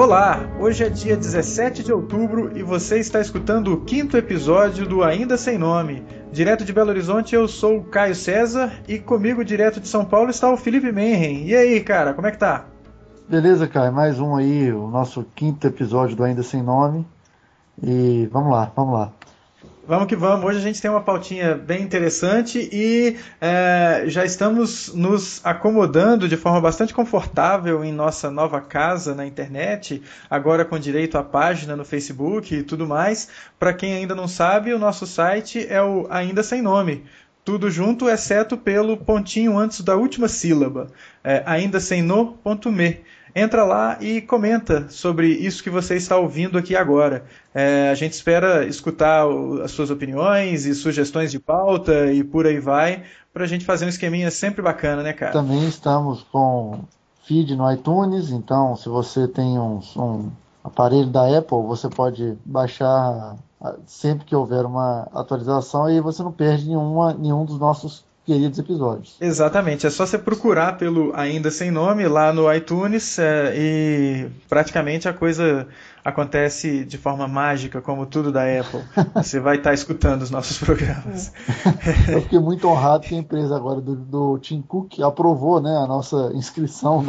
Olá, hoje é dia 17 de outubro e você está escutando o 5º episódio do Ainda Sem Nome. Direto de Belo Horizonte, eu sou o Caio César e comigo, direto de São Paulo, está o Felipe Menren. E aí, cara, como é que tá? Beleza, Caio, mais um aí, o nosso 5º episódio do Ainda Sem Nome. E vamos lá, vamos lá. Vamos que vamos. Hoje a gente tem uma pautinha bem interessante e já estamos nos acomodando de forma bastante confortável em nossa nova casa na internet, agora com direito à página no Facebook e tudo mais. Para quem ainda não sabe, o nosso site é o Ainda Sem Nome. Tudo junto, exceto pelo pontinho antes da última sílaba, aindasemno.me. Entra lá e comenta sobre isso que você está ouvindo aqui agora. A gente espera escutar as suas opiniões e sugestões de pauta e por aí vai, para a gente fazer um esqueminha sempre bacana, né, cara? Também estamos com feed no iTunes, então se você tem um aparelho da Apple, você pode baixar sempre que houver uma atualização e você não perde nenhum dos nossos queridos episódios. Exatamente, é só você procurar pelo Ainda Sem Nome lá no iTunes e praticamente a coisa acontece de forma mágica, como tudo da Apple. Você vai estar escutando os nossos programas. Eu fiquei muito honrado que a empresa agora do Tim Cook aprovou, né, a nossa inscrição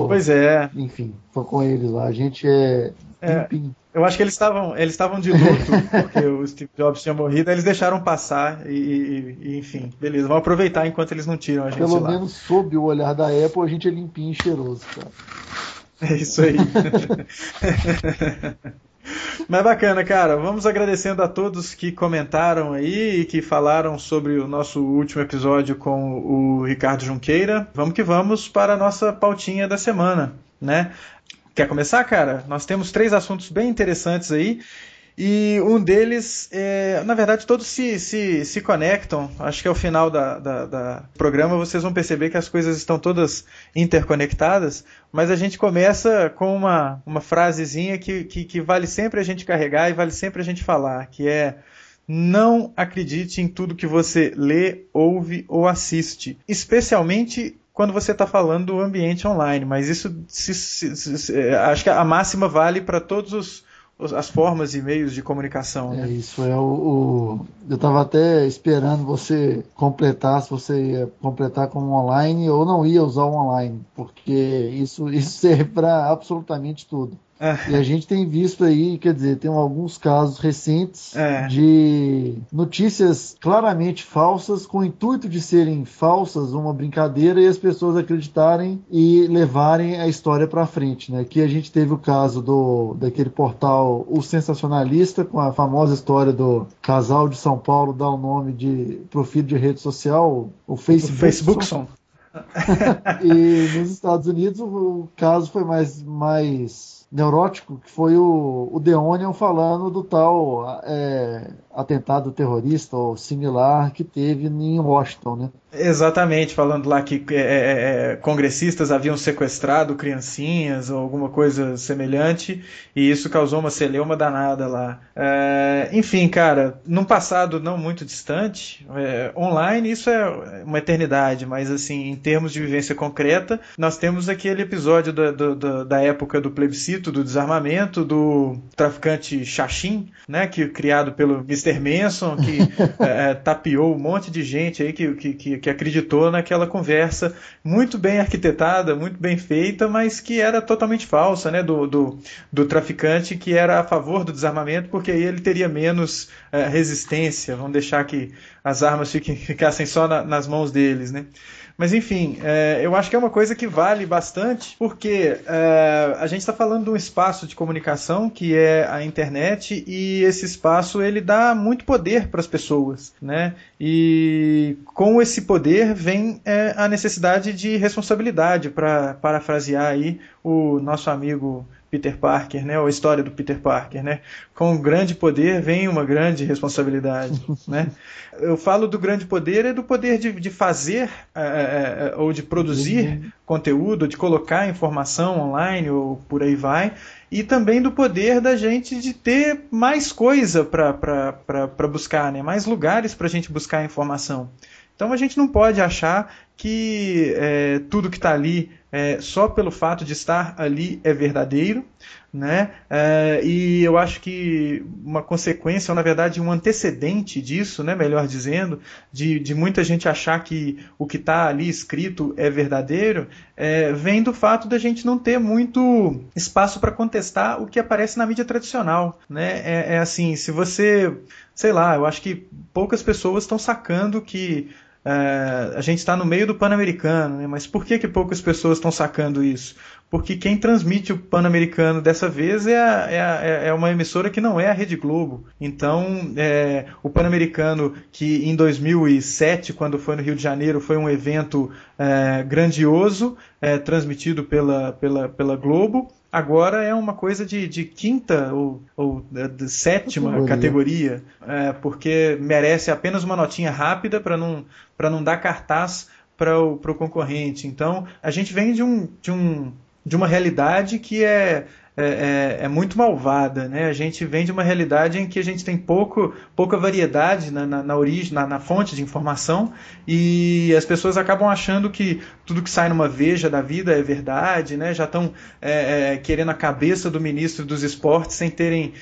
Pois é. Enfim, foi com eles lá. A gente é limpinho. Eu acho que eles estavam de luto porque o Steve Jobs tinha morrido, aí eles deixaram passar e enfim, beleza, vamos aproveitar enquanto eles não tiram a gente Pelo lá. menos sob o olhar da Apple, a gente é limpinho e cheiroso, cara. É isso aí. Mas bacana, cara. Vamos agradecendo a todos que comentaram aí e que falaram sobre o nosso último episódio com o Ricardo Junqueira. Vamos que vamos para a nossa pautinha da semana, né? Quer começar, cara? Nós temos 3 assuntos bem interessantes aí. E um deles, na verdade, todos se conectam. Acho que ao final do programa vocês vão perceber que as coisas estão todas interconectadas. Mas a gente começa com uma frasezinha que vale sempre a gente carregar e vale sempre a gente falar, que é: não acredite em tudo que você lê, ouve ou assiste. Especialmente quando você está falando do ambiente online. Mas isso acho que a máxima vale para todos as formas e meios de comunicação, né? Isso é eu estava até esperando você completar, se você ia completar com o online ou não ia usar o online, porque isso serve para absolutamente tudo. E a gente tem visto aí, quer dizer, tem alguns casos recentes de notícias claramente falsas, com o intuito de serem falsas, uma brincadeira, e as pessoas acreditarem e levarem a história para frente, né? Aqui a gente teve o caso daquele portal O Sensacionalista, com a famosa história do casal de São Paulo dar o nome pro feed de rede social, o Facebook. E nos Estados Unidos o caso foi mais neurótico, que foi o The Onion falando do tal atentado terrorista ou similar que teve em Washington, né? Exatamente, falando lá que congressistas haviam sequestrado criancinhas ou alguma coisa semelhante, e isso causou uma celeuma danada lá. Enfim, cara, num passado não muito distante, online isso é uma eternidade, mas assim, em termos de vivência concreta, nós temos aquele episódio da época do plebiscito, do desarmamento, do traficante Xaxim, né, criado pelo Mr. Manson, que tapeou um monte de gente aí que acreditou naquela conversa muito bem arquitetada, muito bem feita, mas que era totalmente falsa, né, do traficante que era a favor do desarmamento, porque aí ele teria menos resistência, vamos deixar que as armas ficassem só nas mãos deles, né? Mas enfim, eu acho que é uma coisa que vale bastante, porque a gente está falando de um espaço de comunicação que é a internet, e esse espaço ele dá muito poder para as pessoas, né? E com esse poder vem a necessidade de responsabilidade, para parafrasear aí o nosso amigo Peter Parker, né? Ou a história do Peter Parker, né? Com grande poder vem uma grande responsabilidade, né? Eu falo do grande poder, do poder de fazer ou de produzir conteúdo, de colocar informação online ou por aí vai, e também do poder da gente de ter mais coisa para buscar, né? Mais lugares para a gente buscar informação. Então a gente não pode achar que tudo que está ali só pelo fato de estar ali é verdadeiro, né? E eu acho que uma consequência, ou na verdade um antecedente disso, né, melhor dizendo, de muita gente achar que o que está ali escrito é verdadeiro, vem do fato da gente não ter muito espaço para contestar o que aparece na mídia tradicional, né? Assim, se você, sei lá, eu acho que poucas pessoas estão sacando que a gente está no meio do Pan-Americano, né? Mas por que poucas pessoas estão sacando isso? Porque quem transmite o Pan-Americano dessa vez é uma emissora que não é a Rede Globo. Então, o Pan-Americano, que em 2007, quando foi no Rio de Janeiro, foi um evento grandioso, transmitido pela Globo, agora é uma coisa de quinta ou de sétima categoria, porque merece apenas uma notinha rápida para não dar cartaz para o concorrente. Então, a gente vem de uma realidade que é muito malvada, né? A gente vem de uma realidade em que a gente tem pouca variedade na origem, na fonte de informação, e as pessoas acabam achando que tudo que sai numa Veja da vida é verdade, né? Já estão querendo a cabeça do ministro dos esportes sem terem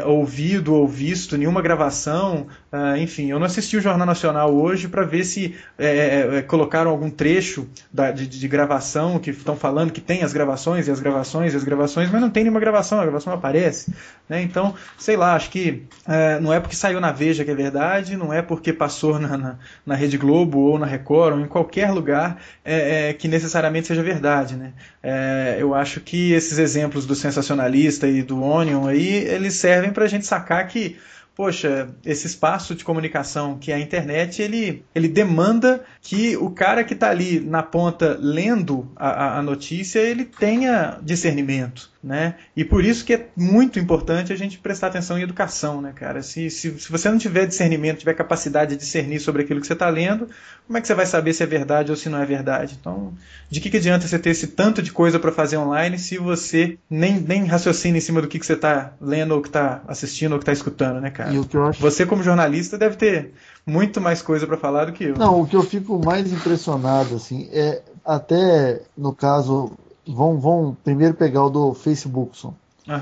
ouvido ou visto nenhuma gravação. Enfim, eu não assisti o Jornal Nacional hoje para ver se colocaram algum trecho de gravação que estão falando que tem as gravações, mas não tem nenhuma gravação, a gravação não aparece, né? Então, sei lá, acho que não é porque saiu na Veja que é verdade, não é porque passou na Rede Globo ou na Record ou em qualquer lugar que necessariamente seja verdade, né? Eu acho que esses exemplos do Sensacionalista e do Onion aí, eles servem para a gente sacar que, poxa, esse espaço de comunicação que é a internet, ele demanda que o cara que está ali na ponta lendo a notícia, ele tenha discernimento, né? E por isso que é muito importante a gente prestar atenção em educação, né, cara? Se você não tiver discernimento, tiver capacidade de discernir sobre aquilo que você está lendo, como é que você vai saber se é verdade ou se não é verdade? Então, de que adianta você ter esse tanto de coisa para fazer online se você nem raciocina em cima do que você está lendo ou que está assistindo ou que está escutando, né, cara? E o que eu acho... Você, como jornalista, deve ter muito mais coisa para falar do que eu. Não, o que eu fico mais impressionado, assim, até no caso, vão primeiro pegar o do Facebook. Uhum.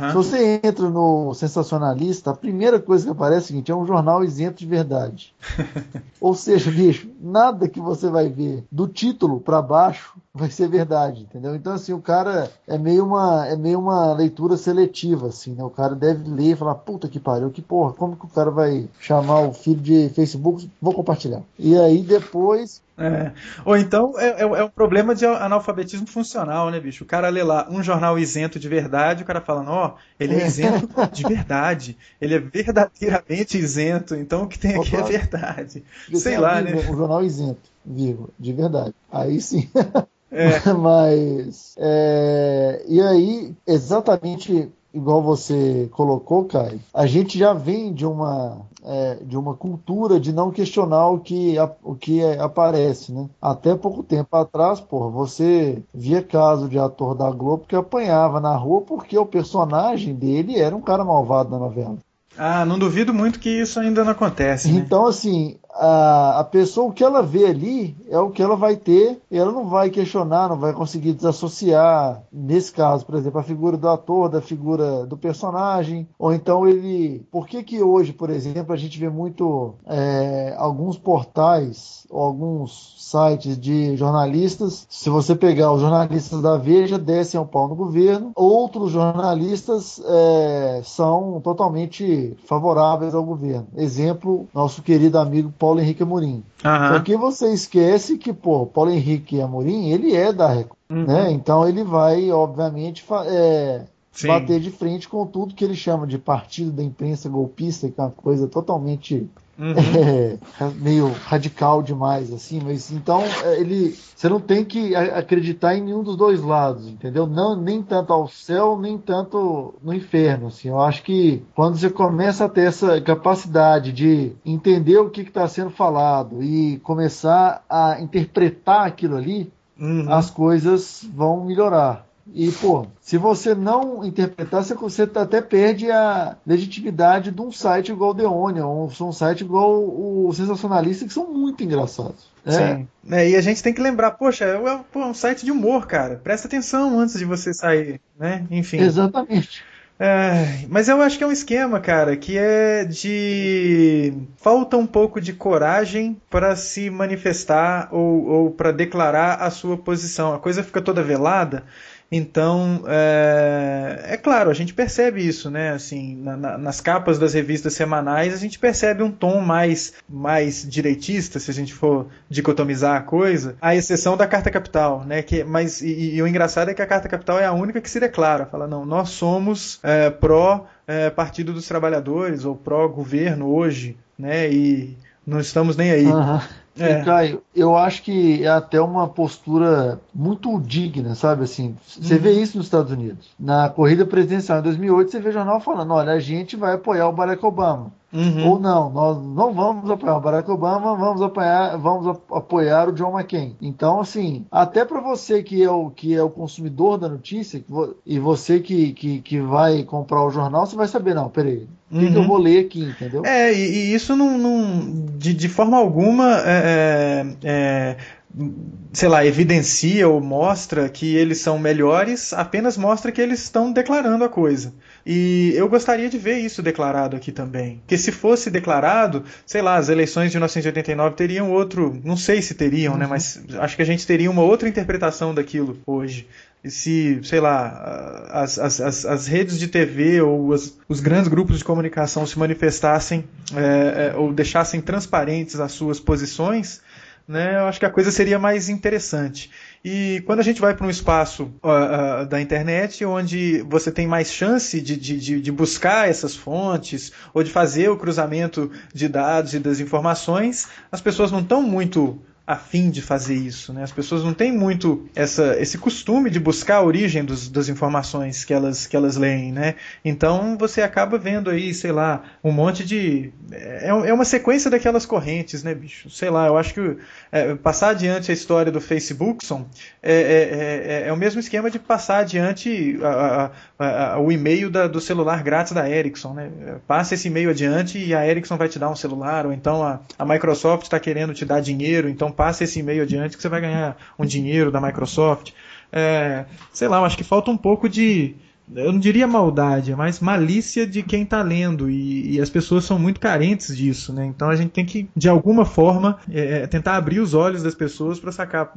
Se você entra no Sensacionalista, a primeira coisa que aparece é o seguinte: é um jornal isento de verdade. Ou seja, bicho, nada que você vai ver do título para baixo vai ser verdade, entendeu? Então, assim, o cara é meio uma leitura seletiva, assim, né? O cara deve ler e falar, puta que pariu, que porra, como que o cara vai chamar o filho de Facebook? Vou compartilhar. E aí depois... Ou então é um problema de analfabetismo funcional, né, bicho? O cara lê lá um jornal isento de verdade, o cara falando, ele é isento de verdade, ele é verdadeiramente isento, então o que tem aqui é verdade. Sei lá, né? Um jornal isento, vírgula, de verdade. Aí sim. Mas, e aí, exatamente igual você colocou, Caio, a gente já vem de uma cultura de não questionar o que aparece, né? Até pouco tempo atrás, porra, você via caso de ator da Globo que apanhava na rua porque o personagem dele era um cara malvado na novela. Não duvido muito que isso ainda não acontece, né? Então, assim, a pessoa, o que ela vê ali é o que ela vai ter, e ela não vai questionar, não vai conseguir desassociar, nesse caso, por exemplo, a figura do ator, da figura do personagem, ou então por que hoje, por exemplo, a gente vê muito alguns portais, ou alguns sites de jornalistas, se você pegar os jornalistas da Veja, descem ao pau no governo, outros jornalistas são totalmente favoráveis ao governo. Exemplo, nosso querido amigo Paulo Henrique Amorim. Só que você esquece que, Paulo Henrique Amorim, ele é da Record, né? Então ele vai, obviamente, bater de frente com tudo que ele chama de partido da imprensa golpista, que é uma coisa totalmente meio radical demais, assim, mas então você não tem que acreditar em nenhum dos dois lados, entendeu? Não, nem tanto ao céu, nem tanto no inferno, assim. Eu acho que quando você começa a ter essa capacidade de entender o que está sendo falado e começar a interpretar aquilo ali, as coisas vão melhorar. E, pô, se você não interpretar, você até perde a legitimidade de um site igual o The Onion, ou um site igual o Sensacionalista, que são muito engraçados. Sim. E a gente tem que lembrar, poxa, é um site de humor, cara. Presta atenção antes de você sair, né? Enfim. Exatamente. Mas eu acho que é um esquema, cara, que é de. Falta um pouco de coragem para se manifestar ou para declarar a sua posição. A coisa fica toda velada. Então, é claro, a gente percebe isso, né? Assim, nas capas das revistas semanais, a gente percebe um tom mais direitista, se a gente for dicotomizar a coisa, à exceção da Carta Capital, né? E o engraçado é que a Carta Capital é a única que se declara, fala, não, nós somos pró Partido dos Trabalhadores ou pró governo hoje, né? E não estamos nem aí. Uhum. E, Caio, eu acho que é até uma postura muito digna, sabe? Assim, você vê isso nos Estados Unidos. Na corrida presidencial em 2008, você vê jornal falando: olha, a gente vai apoiar o Barack Obama. Ou não, nós não vamos apoiar o Barack Obama, vamos apoiar o John McCain. Então, assim, até para você que é o consumidor da notícia, e você que vai comprar o jornal, você vai saber, não, peraí, o que eu vou ler aqui, entendeu? E isso de forma alguma sei lá, evidencia ou mostra que eles são melhores, apenas mostra que eles estão declarando a coisa. E eu gostaria de ver isso declarado aqui também. Porque se fosse declarado, sei lá, as eleições de 1989 teriam outro, não sei se teriam, né, mas acho que a gente teria uma outra interpretação daquilo hoje. E se, sei lá, as redes de TV ou os grandes grupos de comunicação se manifestassem ou deixassem transparentes as suas posições, né, eu acho que a coisa seria mais interessante. E quando a gente vai para um espaço da internet, onde você tem mais chance de buscar essas fontes, ou de fazer o cruzamento de dados e das informações, as pessoas não estão muito a fim de fazer isso, né? As pessoas não têm muito esse costume de buscar a origem das informações que elas leem, né? Então você acaba vendo aí, sei lá, um monte de... É uma sequência daquelas correntes, né, bicho? Sei lá, eu acho que passar adiante a história do Facebook é o mesmo esquema de passar adiante o e-mail do celular grátis da Ericsson, né? Passa esse e-mail adiante e a Ericsson vai te dar um celular, ou então a Microsoft está querendo te dar dinheiro, então passa esse e-mail adiante que você vai ganhar um dinheiro da Microsoft. Sei lá, eu acho que falta um pouco de... Eu não diria maldade, mas malícia de quem está lendo, e as pessoas são muito carentes disso, né? Então a gente tem que, de alguma forma, tentar abrir os olhos das pessoas para sacar,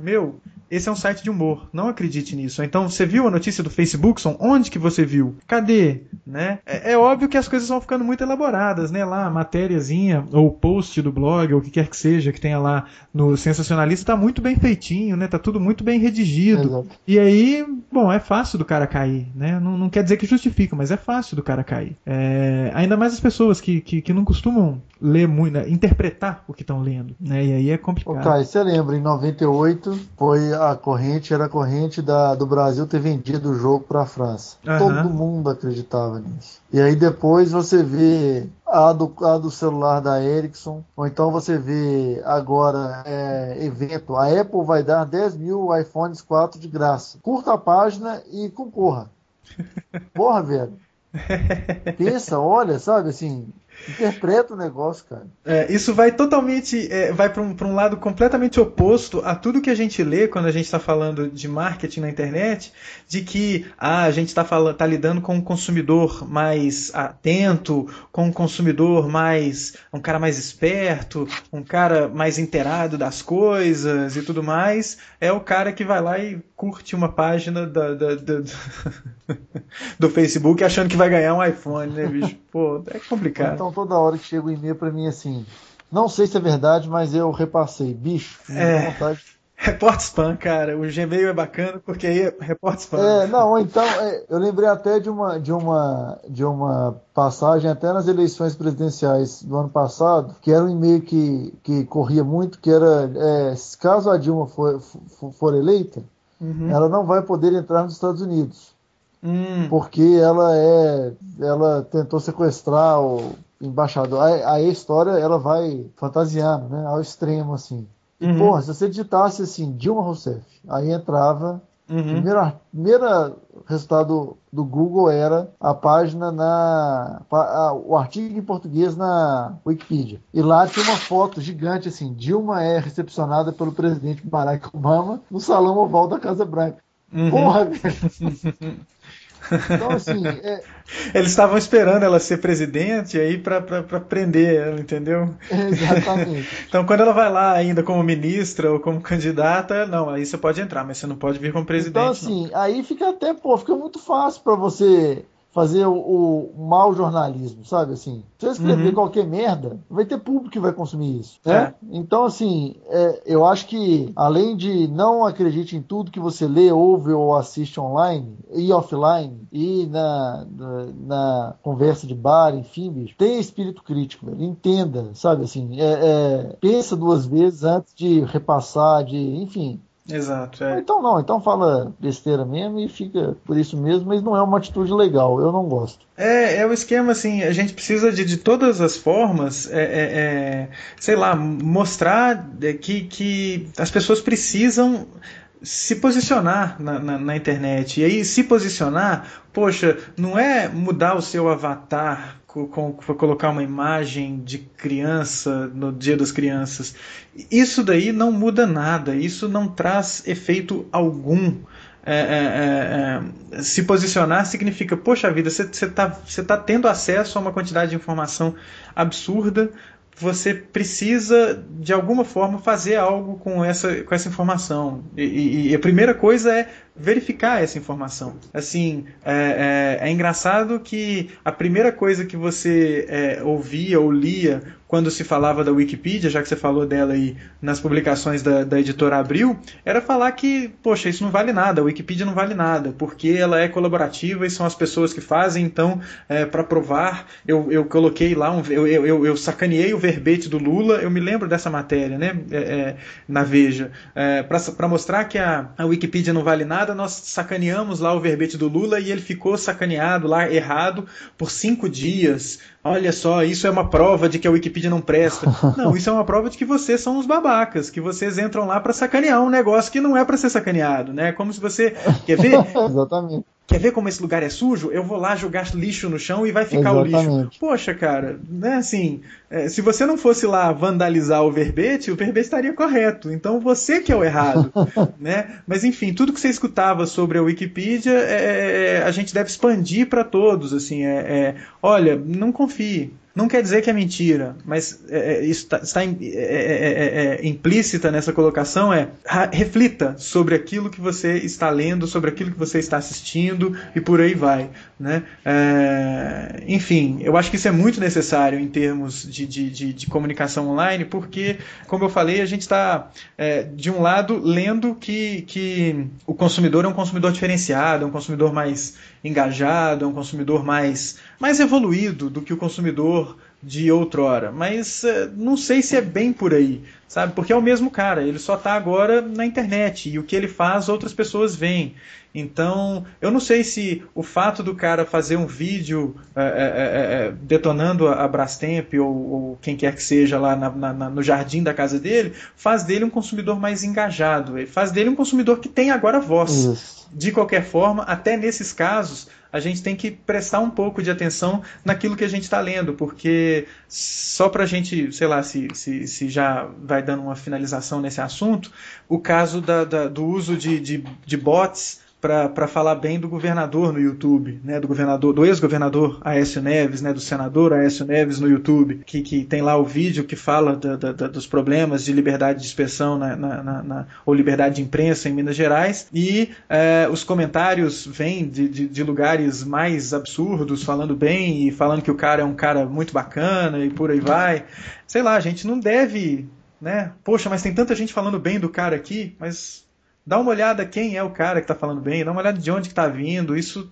esse é um site de humor, não acredite nisso. Então, você viu a notícia do Facebook? Onde que você viu? Cadê? Né? É óbvio que as coisas vão ficando muito elaboradas, né? Lá, a matériazinha, ou post do blog, ou o que quer que seja, que tenha lá no Sensacionalista, tá muito bem feitinho, né? Tá tudo muito bem redigido. Exato. E aí, bom, é fácil do cara cair, né? Não quer dizer que justifica, mas é fácil do cara cair. Ainda mais as pessoas que não costumam ler muito, né? Interpretar o que estão lendo, né? E aí é complicado. Caio, você lembra, em 98 era a corrente do Brasil ter vendido o jogo para a França. Todo mundo acreditava nisso. E aí depois você vê a do celular da Ericsson, ou então você vê agora evento, a Apple vai dar 10 mil iPhones 4 de graça. Curta a página e concorra. Porra, velho. Pensa, olha, sabe, assim, interpreta o negócio, cara. Isso vai totalmente, vai para um lado completamente oposto a tudo que a gente lê quando a gente está falando de marketing na internet, de que a gente está lidando com um consumidor mais atento, com um consumidor um cara mais esperto, um cara mais inteirado das coisas e tudo mais, é o cara que vai lá e curte uma página do Facebook achando que vai ganhar um iPhone, né, bicho? Pô, é complicado. Então toda hora que chega o e-mail pra mim assim, não sei se é verdade, mas eu repassei, bicho, vontade. Report spam, cara, o Gmail é bacana porque aí é report spam. Eu lembrei até de uma passagem até nas eleições presidenciais do ano passado, que era um e-mail que corria muito, que era, caso a Dilma for eleita, ela não vai poder entrar nos Estados Unidos. Porque ela tentou sequestrar o embaixador. A história ela vai fantasiando, né, ao extremo assim. E porra, se você digitasse assim Dilma Rousseff, aí entrava Uhum. Primeiro resultado do Google era a página o artigo em português na Wikipedia. E lá tinha uma foto gigante assim, Dilma é recepcionada pelo presidente Barack Obama no salão oval da Casa Branca. Uhum. Porra, velho. Então, assim, Eles estavam esperando ela ser presidente aí pra prender ela, entendeu? exatamente. Então, quando ela vai lá ainda como ministra ou como candidata, não, aí você pode entrar, mas você não pode vir como Então, presidente, não. assim, aí fica até, pô, fica muito fácil para você fazer o mau jornalismo, sabe? Assim, se você escrever Uhum. qualquer merda, vai ter público que vai consumir isso, né? É, Então, assim, eu acho que, além de não acredite em tudo que você lê, ouve ou assiste online e offline, e na conversa de bar, enfim, bicho, tenha espírito crítico, velho, entenda, sabe? Assim, pensa duas vezes antes de repassar, enfim. exato. Ou É. então não, então fala besteira mesmo e fica por isso mesmo, mas não é uma atitude legal, eu não gosto. É o esquema assim, a gente precisa de todas as formas, sei lá, mostrar que as pessoas precisam se posicionar na internet. E aí, se posicionar, poxa, não é mudar o seu avatar, colocar uma imagem de criança no Dia das Crianças. Isso daí não muda nada, isso não traz efeito algum. Se posicionar significa, poxa vida, você tá tendo acesso a uma quantidade de informação absurda, você precisa de alguma forma fazer algo com essa informação. E a primeira coisa é verificar essa informação. Assim, é engraçado que a primeira coisa que você ouvia ou lia quando se falava da Wikipedia, já que você falou dela aí nas publicações da editora Abril, era falar que, poxa, isso não vale nada, a Wikipedia não vale nada, porque ela é colaborativa e são as pessoas que fazem, então, para provar, eu coloquei lá, eu sacaneei o verbete do Lula, eu me lembro dessa matéria, né, na Veja, para mostrar que a Wikipedia não vale nada, nós sacaneamos lá o verbete do Lula e ele ficou sacaneado lá, errado, por 5 dias. Olha só, isso é uma prova de que a Wikipedia não presta. Não, isso é uma prova de que vocês são os babacas, que vocês entram lá para sacanear um negócio que não é para ser sacaneado, né? Como se você quer ver, Exatamente, quer ver como esse lugar é sujo? Eu vou lá jogar lixo no chão e vai ficar o lixo. exatamente. Poxa, cara, né, assim, se você não fosse lá vandalizar o verbete estaria correto. Então você que é o errado, né? Mas enfim, tudo que você escutava sobre a Wikipedia, a gente deve expandir para todos, assim, olha, não confie. Não quer dizer que é mentira, mas isso está implícita nessa colocação reflita sobre aquilo que você está lendo, sobre aquilo que você está assistindo e por aí vai. Né? Enfim, eu acho que isso é muito necessário em termos de comunicação online, porque, como eu falei, a gente está, de um lado, lendo que o consumidor é um consumidor diferenciado, é um consumidor mais engajado, é um consumidor mais evoluído do que o consumidor de outrora, mas não sei se é bem por aí, sabe? Porque é o mesmo cara, ele só está agora na internet e o que ele faz outras pessoas veem. Então, eu não sei se o fato do cara fazer um vídeo detonando a Brastemp ou quem quer que seja lá no jardim da casa dele, faz dele um consumidor mais engajado, faz dele um consumidor que tem agora voz. Isso. De qualquer forma, até nesses casos, a gente tem que prestar um pouco de atenção naquilo que a gente está lendo, porque só para a gente, sei lá, se já vai dando uma finalização nesse assunto, o caso do uso de bots para falar bem do governador no YouTube, né, do ex-governador Aécio Neves, né, do senador Aécio Neves no YouTube, que tem lá o vídeo que fala dos problemas de liberdade de expressão ou liberdade de imprensa em Minas Gerais, e os comentários vêm de lugares mais absurdos, falando bem e falando que o cara é um cara muito bacana e por aí vai. Sei lá, a gente não deve, né? Poxa, mas tem tanta gente falando bem do cara aqui, mas dá uma olhada quem é o cara que está falando bem, dá uma olhada de onde que está vindo, isso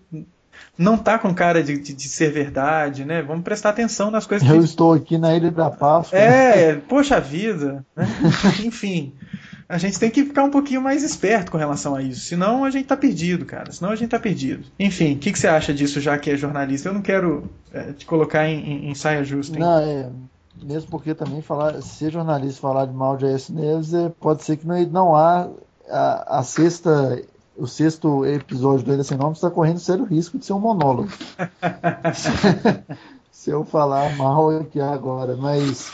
não tá com cara de ser verdade, né? Vamos prestar atenção nas coisas que a Eu gente... estou aqui na Ilha da Páscoa, né? Poxa vida, né? Enfim, a gente tem que ficar um pouquinho mais esperto com relação a isso, senão a gente tá perdido, cara, senão a gente tá perdido. Enfim, o que você acha disso, já que é jornalista? Eu não quero te colocar em saia justa, hein? Não, mesmo porque também ser jornalista falar de mal de Aécio Neves, pode ser que não há a cesta o sexto episódio do Ainda Sem Nome está correndo sério risco de ser um monólogo. Se eu falar mal aqui agora, mas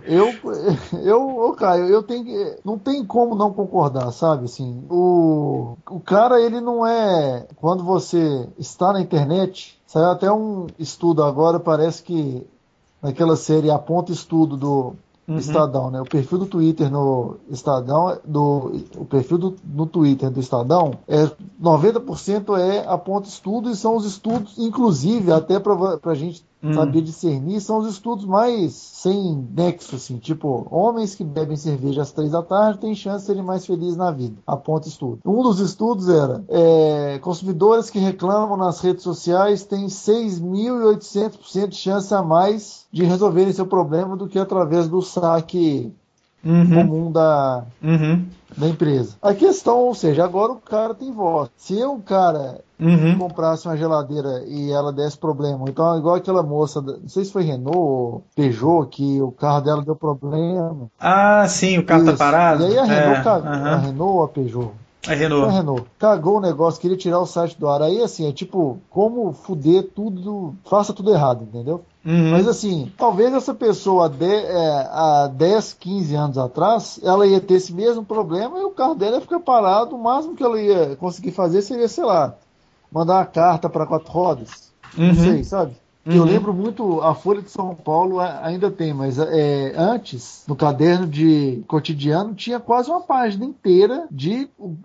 eu, ô Caio, eu tenho não tem como não concordar, sabe? Assim, o cara, ele não é. Quando você está na internet, saiu até um estudo agora, parece que naquela série Aponta Estudo do Estadão, né? O perfil do Twitter no Estadão, o perfil no Twitter do Estadão, 90% é Aponta Estudo, e são os estudos, inclusive, até para a gente saber discernir, são os estudos mais sem nexo, assim, tipo, homens que bebem cerveja às 3 da tarde têm chance de serem mais felizes na vida. Aponta estudo. Um dos estudos era consumidores que reclamam nas redes sociais têm 6.800% de chance a mais de resolverem seu problema do que através do saque comum da empresa. A questão, ou seja, agora o cara tem voz. Se o cara comprasse uma geladeira e ela desse problema, então igual aquela moça, não sei se foi Renault ou Peugeot, que o carro dela deu problema. Ah, sim, o carro tá parado. E aí a Renault a Renault ou a Peugeot? A Renault. A Renault cagou o negócio, queria tirar o site do ar. Aí assim, é tipo, como fuder tudo, faça tudo errado, entendeu? Mas assim, talvez essa pessoa há 10, 15 anos atrás, ela ia ter esse mesmo problema e o carro dela ia ficar parado. O máximo que ela ia conseguir fazer seria, sei lá, mandar uma carta para 4 rodas. Não sei, sabe? Eu lembro muito, a Folha de São Paulo ainda tem, mas antes, no caderno de cotidiano, tinha quase uma página inteira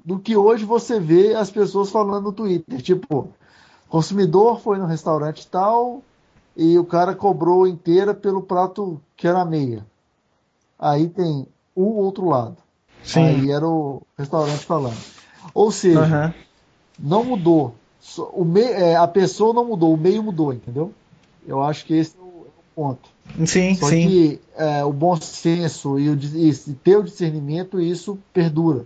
do que hoje você vê as pessoas falando no Twitter. Tipo, consumidor foi no restaurante tal e o cara cobrou inteira pelo prato que era meia. Aí tem o outro lado. Sim. Aí era o restaurante falando. Ou seja, não mudou. A pessoa não mudou, o meio mudou, entendeu? Eu acho que esse é o ponto. Sim, Só que o bom senso e ter o discernimento, isso perdura.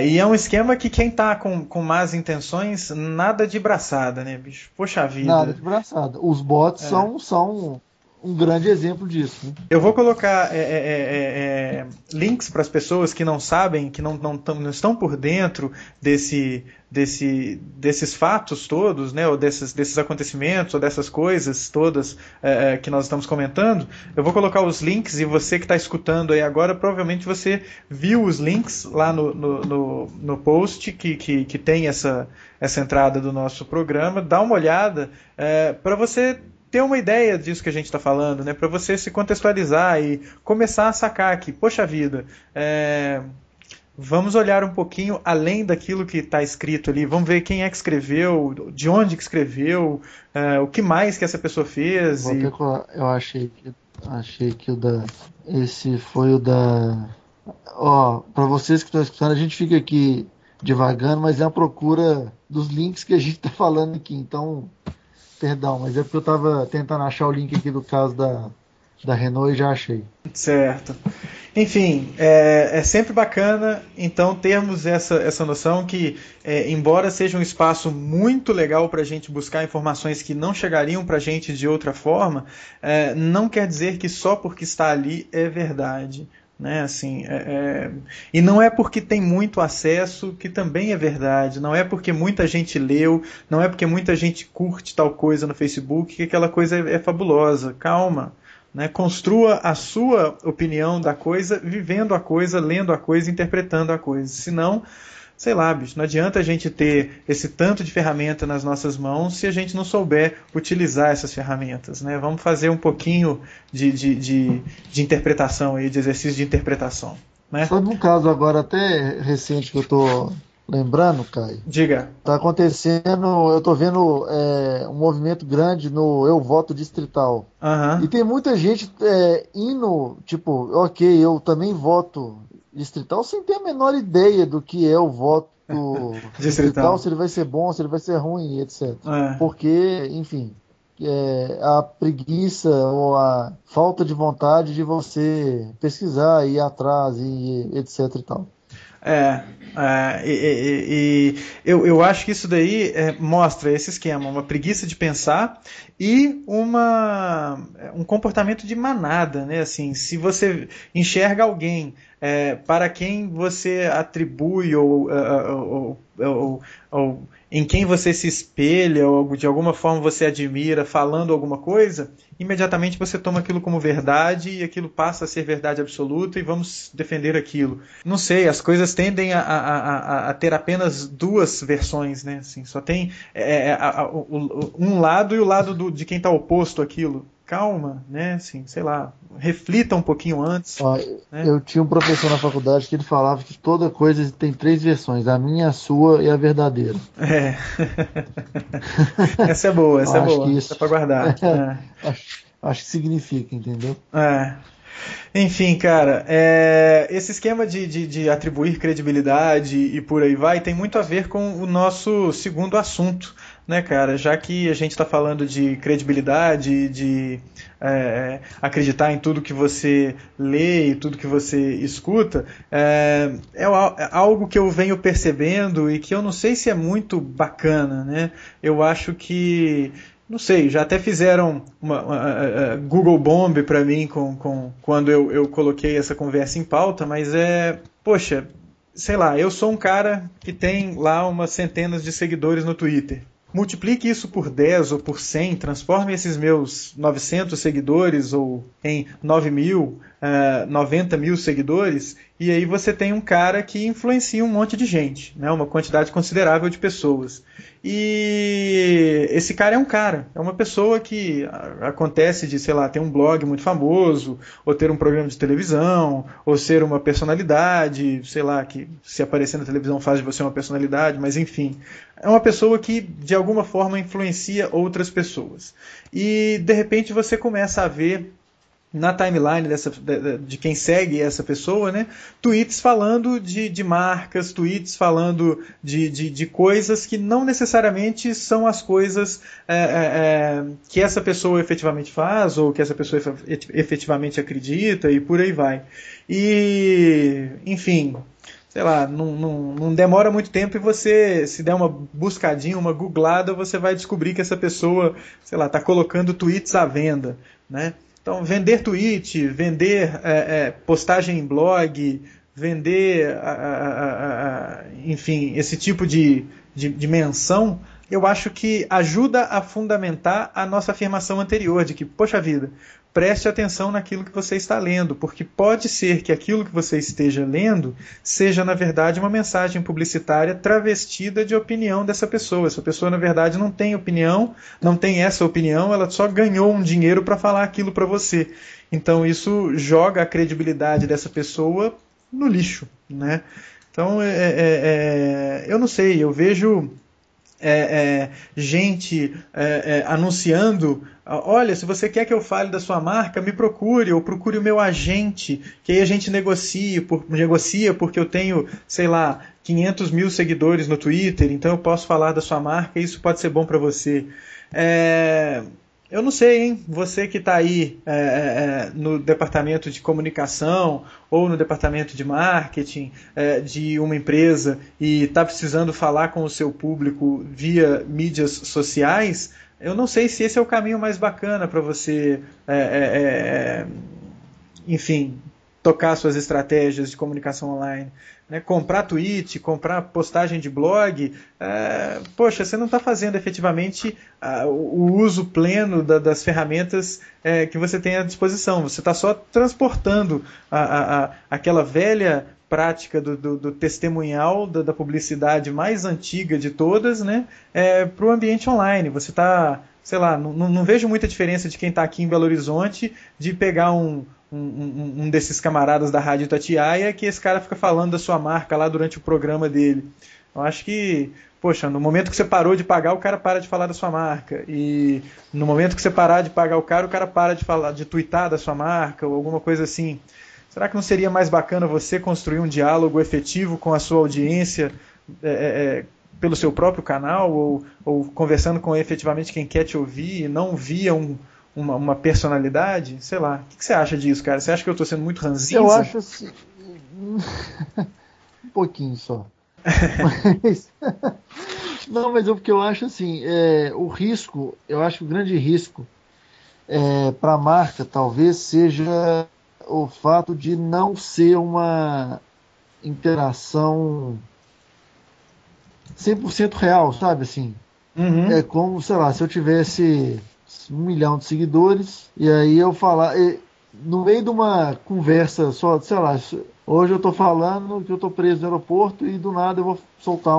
E é um esquema que quem tá com más intenções, nada de braçada, né, bicho? Poxa vida. Nada de braçada. Os bots são um grande exemplo disso. Né? Eu vou colocar links para as pessoas que não sabem, que não estão por dentro desses fatos todos, né, ou desses acontecimentos, ou dessas coisas todas que nós estamos comentando. Eu vou colocar os links e você que está escutando aí agora, provavelmente você viu os links lá no post que tem essa entrada do nosso programa. Dá uma olhada para você ter uma ideia disso que a gente está falando, né? Para você se contextualizar e começar a sacar que, poxa vida, vamos olhar um pouquinho além daquilo que está escrito ali, vamos ver quem é que escreveu, de onde que escreveu, o que mais que essa pessoa fez. Eu achei que esse foi o da... para vocês que estão escutando, a gente fica aqui divagando, mas é a procura dos links que a gente está falando aqui, então... Perdão, mas é porque eu estava tentando achar o link aqui do caso da Renault e já achei. Certo. Enfim, é sempre bacana, então, termos essa noção que, embora seja um espaço muito legal para a gente buscar informações que não chegariam para a gente de outra forma, não quer dizer que só porque está ali é verdade. Né, assim, e não é porque tem muito acesso que também é verdade, não é porque muita gente leu, não é porque muita gente curte tal coisa no Facebook que aquela coisa é fabulosa. Calma, né? Construa a sua opinião da coisa, vivendo a coisa, lendo a coisa, interpretando a coisa. Senão, sei lá, bicho, não adianta a gente ter esse tanto de ferramenta nas nossas mãos se a gente não souber utilizar essas ferramentas, né? Vamos fazer um pouquinho de interpretação aí, de exercício de interpretação, né? Sabe um caso agora até recente que eu tô lembrando, Caio? Diga. Tá acontecendo, eu tô vendo um movimento grande no Eu Voto Distrital. E tem muita gente indo, tipo, ok, eu também voto distrital sem ter a menor ideia do que é o voto distrital, se ele vai ser bom, se ele vai ser ruim, etc. Porque, enfim, a preguiça ou a falta de vontade de você pesquisar, ir atrás, e etc e tal. É, eu acho que isso daí mostra esse esquema, uma preguiça de pensar e um comportamento de manada, né? Assim, se você enxerga alguém para quem você atribui ou em quem você se espelha ou de alguma forma você admira falando alguma coisa, imediatamente você toma aquilo como verdade e aquilo passa a ser verdade absoluta e vamos defender aquilo. Não sei, as coisas tendem a ter apenas duas versões, né? Assim, só tem um lado e o lado de quem está oposto àquilo. Calma, né? Assim, sei lá, reflita um pouquinho antes, Ó, né? eu tinha um professor na faculdade que ele falava que toda coisa tem três versões, a minha, a sua e a verdadeira. É. Eu Essa é acho que boa, essa é isso para guardar. acho que significa, entendeu? É. Enfim, cara, esse esquema de atribuir credibilidade e por aí vai tem muito a ver com o nosso segundo assunto, né, cara? Já que a gente está falando de credibilidade, de acreditar em tudo que você lê e tudo que você escuta, é algo que eu venho percebendo e que eu não sei se é muito bacana, né? Eu acho que não sei, já até fizeram uma Google Bomb para mim quando eu coloquei essa conversa em pauta, mas poxa, sei lá, eu sou um cara que tem lá umas centenas de seguidores no Twitter. Multiplique isso por 10 ou por 100, transforme esses meus 900 seguidores ou em 9 mil, 90 mil seguidores, e aí você tem um cara que influencia um monte de gente, né? Uma quantidade considerável de pessoas. E esse cara é uma pessoa que acontece de, sei lá, ter um blog muito famoso, ou ter um programa de televisão, ou ser uma personalidade, sei lá, que se aparecer na televisão faz de você uma personalidade, mas enfim. É uma pessoa que, de alguma forma, influencia outras pessoas. E, de repente, você começa a ver na timeline de quem segue essa pessoa, né, tweets falando de marcas, tweets falando de coisas que não necessariamente são as coisas que essa pessoa efetivamente faz ou que essa pessoa efetivamente acredita e por aí vai. E, enfim, sei lá, não demora muito tempo e você, se der uma buscadinha, uma googlada, você vai descobrir que essa pessoa, sei lá, está colocando tweets à venda, né? Então, vender tweet, vender postagem em blog, vender, enfim, esse tipo de menção, eu acho que ajuda a fundamentar a nossa afirmação anterior de que, poxa vida, preste atenção naquilo que você está lendo, porque pode ser que aquilo que você esteja lendo seja, na verdade, uma mensagem publicitária travestida de opinião dessa pessoa. Essa pessoa, na verdade, não tem opinião, não tem essa opinião, ela só ganhou um dinheiro para falar aquilo para você. Então, isso joga a credibilidade dessa pessoa no lixo, né? Então, eu não sei, eu vejo gente anunciando, olha, se você quer que eu fale da sua marca, me procure, ou procure o meu agente, que aí a gente negocia porque eu tenho, sei lá, 500 mil seguidores no Twitter, então eu posso falar da sua marca e isso pode ser bom para você. Eu não sei, hein? Você que está aí no departamento de comunicação ou no departamento de marketing de uma empresa e está precisando falar com o seu público via mídias sociais, eu não sei se esse é o caminho mais bacana para você, enfim, tocar suas estratégias de comunicação online. Né? Comprar tweet, comprar postagem de blog, poxa, você não está fazendo efetivamente o uso pleno das ferramentas que você tem à disposição. Você está só transportando aquela velha prática do testemunhal, da publicidade mais antiga de todas, né, para o ambiente online. Você está, sei lá, não vejo muita diferença de quem está aqui em Belo Horizonte de pegar um desses camaradas da Rádio Itatiaia que esse cara fica falando da sua marca lá durante o programa dele. Eu acho que, poxa, no momento que você parou de pagar, o cara para de falar da sua marca. E no momento que você parar de pagar o cara para de falar, de tuitar da sua marca ou alguma coisa assim. Será que não seria mais bacana você construir um diálogo efetivo com a sua audiência pelo seu próprio canal ou conversando com efetivamente quem quer te ouvir e não via uma personalidade? Sei lá. O que você acha disso, cara? Você acha que eu estou sendo muito ranzinza? Eu acho assim. um pouquinho só. Mas, não, mas porque eu acho assim, o risco, eu acho que o grande risco para a marca talvez seja o fato de não ser uma interação 100% real, sabe assim? É Uhum. como, sei lá, se eu tivesse 1 milhão de seguidores e aí eu falar, no meio de uma conversa só, sei lá, hoje eu tô falando que eu tô preso no aeroporto e do nada eu vou soltar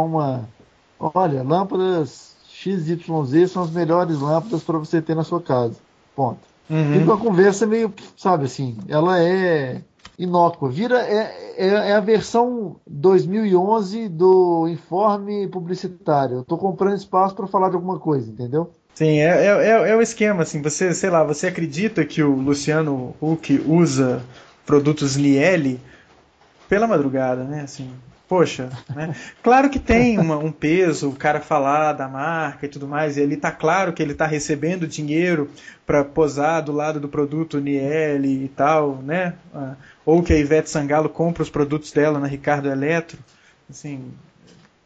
olha, lâmpadas XYZ são as melhores lâmpadas para você ter na sua casa. Ponto. Fica Uhum. uma conversa meio, sabe assim, ela é inócua. É a versão 2011 do informe publicitário. Eu tô comprando espaço para falar de alguma coisa, entendeu? Sim, é o esquema, assim, você, sei lá, você acredita que o Luciano Huck usa produtos Niele pela madrugada, né? Assim, poxa, né? Claro que tem um peso o cara falar da marca e tudo mais, e ali tá claro que ele tá recebendo dinheiro para posar do lado do produto Niele e tal, né? Ou que a Ivete Sangalo compra os produtos dela na Ricardo Eletro, assim,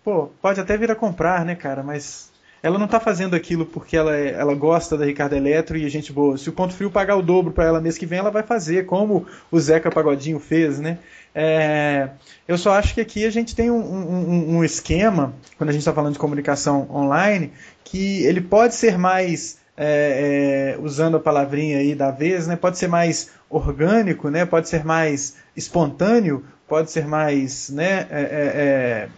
pô, pode até vir a comprar, né, cara, mas ela não tá fazendo aquilo porque ela gosta da Ricardo Eletro e é gente boa. Se o Ponto Frio pagar o dobro para ela mês que vem, ela vai fazer, como o Zeca Pagodinho fez, né? É, eu só acho que aqui a gente tem um esquema, quando a gente está falando de comunicação online, que ele pode ser mais, usando a palavrinha aí da vez, né? Pode ser mais orgânico, né? Pode ser mais espontâneo, pode ser mais, né?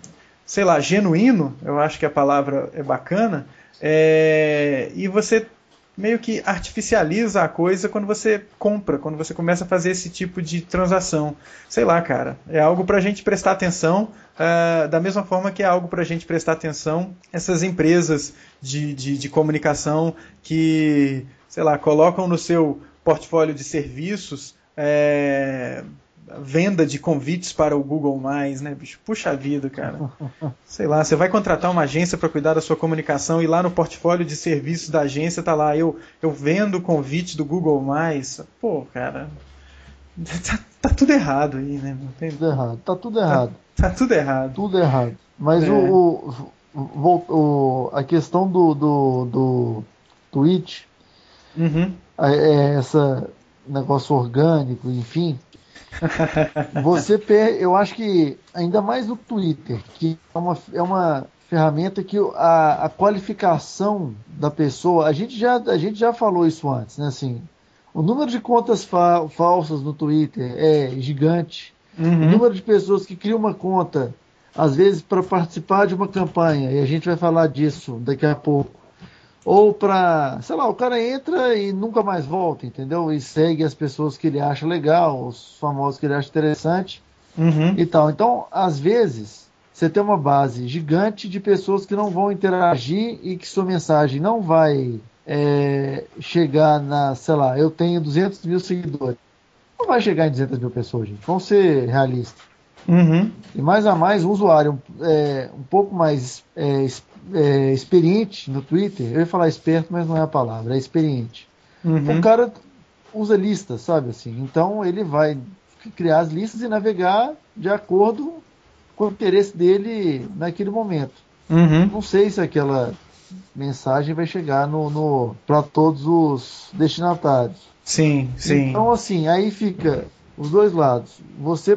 Sei lá, genuíno, eu acho que a palavra é bacana, e você meio que artificializa a coisa quando você compra, quando você começa a fazer esse tipo de transação. Sei lá, cara, é algo para a gente prestar atenção, da mesma forma que é algo para a gente prestar atenção essas empresas de comunicação que, sei lá, colocam no seu portfólio de serviços venda de convites para o Google+, né, bicho? Puxa vida, cara. Sei lá, você vai contratar uma agência para cuidar da sua comunicação e lá no portfólio de serviços da agência tá lá, eu vendo convite do Google+. Pô, cara, tá tudo errado aí, né? Não tem, Tudo errado. Tá tudo tá, errado. tá tudo errado. Tudo errado. Mas É. a questão do Twitch, Uhum. essa negócio orgânico, enfim, eu acho que ainda mais no Twitter, que é uma ferramenta que a qualificação da pessoa, a gente já falou isso antes, né? Assim, o número de contas falsas no Twitter é gigante. O Uhum. número de pessoas que criam uma conta, às vezes para participar de uma campanha, e a gente vai falar disso daqui a pouco, ou para, sei lá, o cara entra e nunca mais volta, entendeu? E segue as pessoas que ele acha legal, os famosos que ele acha interessante Uhum. e tal. Então, às vezes, você tem uma base gigante de pessoas que não vão interagir e que sua mensagem não vai chegar sei lá, eu tenho 200 mil seguidores. Não vai chegar em 200 mil pessoas, gente. Vamos ser realistas. Uhum. E mais a mais, um usuário um pouco mais experiente no Twitter, eu ia falar esperto, mas não é a palavra, é experiente. O Uhum. cara usa listas, sabe assim? Então ele vai criar as listas e navegar de acordo com o interesse dele naquele momento. Uhum. Não sei se aquela mensagem vai chegar para todos os destinatários. Sim, sim. Então, assim, aí fica os dois lados. Você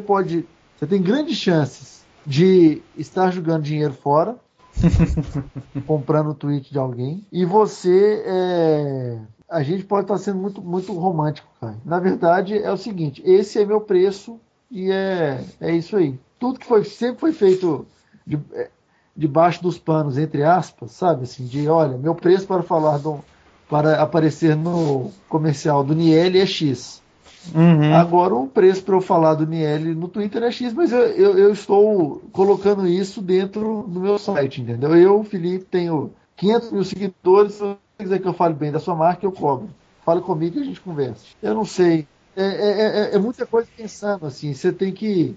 tem grandes chances de estar jogando dinheiro fora, comprando o tweet de alguém, e a gente pode estar sendo muito, muito romântico, cara. Na verdade, é o seguinte: esse é meu preço e é isso aí. Tudo que sempre foi feito de, debaixo dos panos, entre aspas, sabe? Assim, olha, meu preço para aparecer no comercial do Niel é X. Uhum. Agora, o preço para eu falar do Niel no Twitter é X, mas eu estou colocando isso dentro do meu site, entendeu? Eu, Felipe, tenho 500 mil seguidores. Se você quiser que eu fale bem da sua marca, eu cobro. Fale comigo e a gente conversa. Eu não sei. É muita coisa pensando, assim. Você tem que.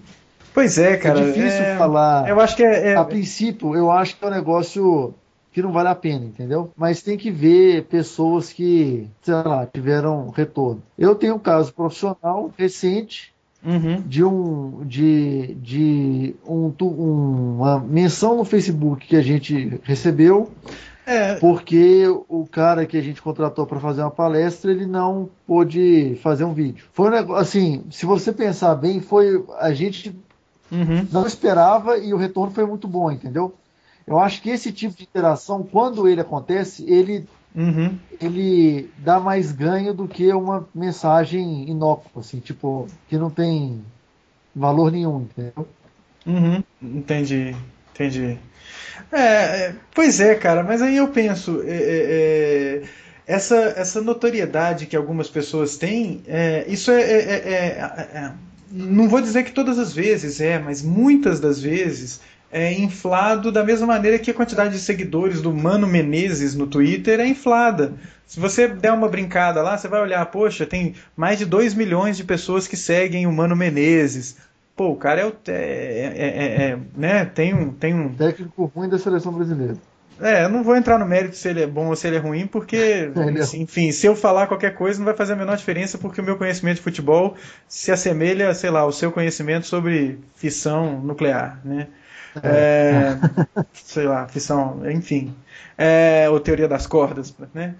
Pois é, É cara. difícil falar. Eu acho que A princípio, eu acho que é um negócio que não vale a pena, entendeu? Mas tem que ver pessoas que, sei lá, tiveram retorno. Eu tenho um caso profissional recente Uhum. Uma menção no Facebook que a gente recebeu, É, porque o cara que a gente contratou para fazer uma palestra, ele não pôde fazer um vídeo. Foi um negócio, assim, se você pensar bem, foi a gente uhum, não esperava e o retorno foi muito bom, entendeu? Eu acho que esse tipo de interação, quando ele acontece, uhum, ele dá mais ganho do que uma mensagem inócua, assim, tipo, que não tem valor nenhum, entendeu? uhum. Entendi, entendi. Pois é, cara, mas aí eu penso, essa notoriedade que algumas pessoas têm, isso não vou dizer que todas as vezes mas muitas das vezes é inflado da mesma maneira que a quantidade de seguidores do Mano Menezes no Twitter é inflada. Se você der uma brincada lá, você vai olhar, poxa, tem mais de 2 milhões de pessoas que seguem o Mano Menezes. Pô, o cara né, tem um Técnico ruim da seleção brasileira. eu não vou entrar no mérito se ele é bom ou se ele é ruim, porque, Ele é enfim, se eu falar qualquer coisa não vai fazer a menor diferença, porque o meu conhecimento de futebol se assemelha, sei lá, ao seu conhecimento sobre fissão nuclear, né? É, É, sei lá, fissão, enfim, ou teoria das cordas, né?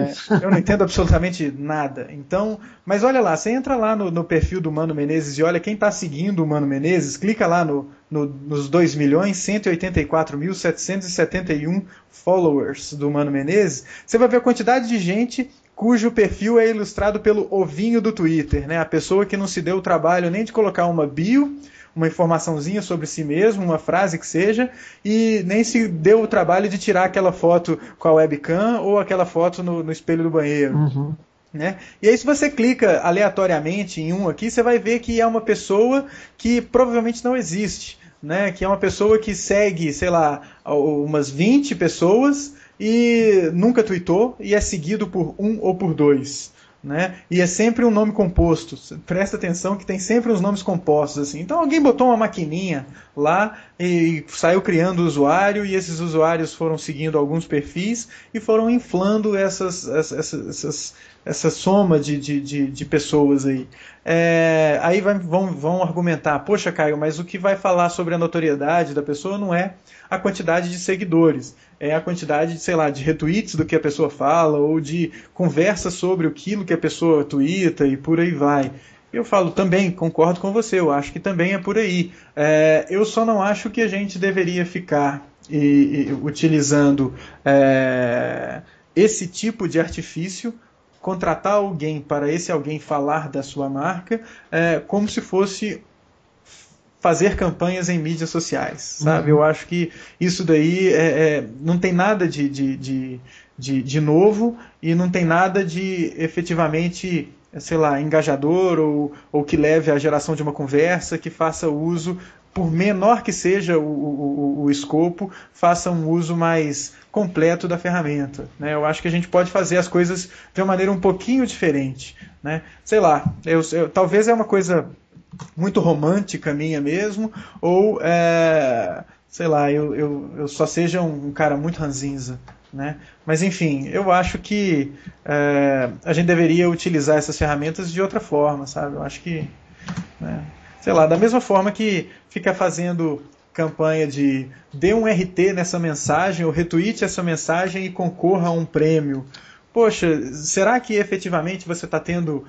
isso. Eu não entendo absolutamente nada. Então, mas olha lá, você entra lá no perfil do Mano Menezes e olha quem está seguindo o Mano Menezes, clica lá nos 2.184.771 followers do Mano Menezes, você vai ver a quantidade de gente cujo perfil é ilustrado pelo ovinho do Twitter, né? A pessoa que não se deu o trabalho nem de colocar uma bio, uma informaçãozinha sobre si mesmo, uma frase que seja, e nem se deu o trabalho de tirar aquela foto com a webcam ou aquela foto no espelho do banheiro. Uhum. Né? E aí, se você clica aleatoriamente em um aqui, você vai ver que é uma pessoa que provavelmente não existe. Né? Que é uma pessoa que segue, sei lá, umas 20 pessoas e nunca tweetou e é seguido por um ou por dois. Né? E é sempre um nome composto. Presta atenção que tem sempre uns nomes compostos assim. Então alguém botou uma maquininha lá e saiu criando o usuário e esses usuários foram seguindo alguns perfis e foram inflando essa soma de pessoas aí. Aí vão argumentar, poxa, Caio, mas o que vai falar sobre a notoriedade da pessoa não é a quantidade de seguidores, é a quantidade de, sei lá, de retweets do que a pessoa fala ou de conversa sobre aquilo que a pessoa twitta e por aí vai. Eu falo também, concordo com você, eu acho que também é por aí. Eu só não acho que a gente deveria ficar utilizando esse tipo de artifício, contratar alguém para esse alguém falar da sua marca, como se fosse fazer campanhas em mídias sociais, sabe? Eu Uhum. acho que isso daí não tem nada de novo e não tem nada de efetivamente, sei lá, engajador ou que leve à geração de uma conversa, que faça uso, por menor que seja o escopo, faça um uso mais completo da ferramenta. Né? Eu acho que a gente pode fazer as coisas de uma maneira um pouquinho diferente. Né? Sei lá, talvez é uma coisa muito romântica minha mesmo, ou sei lá, eu só seja um cara muito ranzinza. Né? Mas enfim, eu acho que a gente deveria utilizar essas ferramentas de outra forma, sabe? Eu acho que, né, sei lá, da mesma forma que fica fazendo campanha de dê um RT nessa mensagem, ou retweete essa mensagem e concorra a um prêmio. Poxa, será que efetivamente você está tendo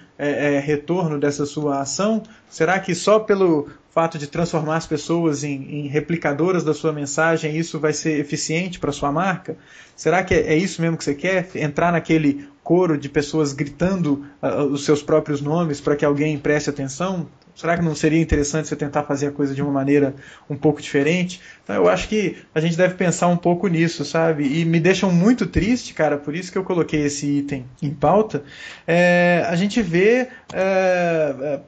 retorno dessa sua ação? Será que só pelo fato de transformar as pessoas em replicadoras da sua mensagem isso vai ser eficiente para a sua marca? Será que é isso mesmo que você quer? Entrar naquele coro de pessoas gritando os seus próprios nomes para que alguém preste atenção? Será que não seria interessante você tentar fazer a coisa de uma maneira um pouco diferente? Então eu acho que a gente deve pensar um pouco nisso, sabe? E me deixam muito triste, cara, por isso que eu coloquei esse item em pauta. A gente vê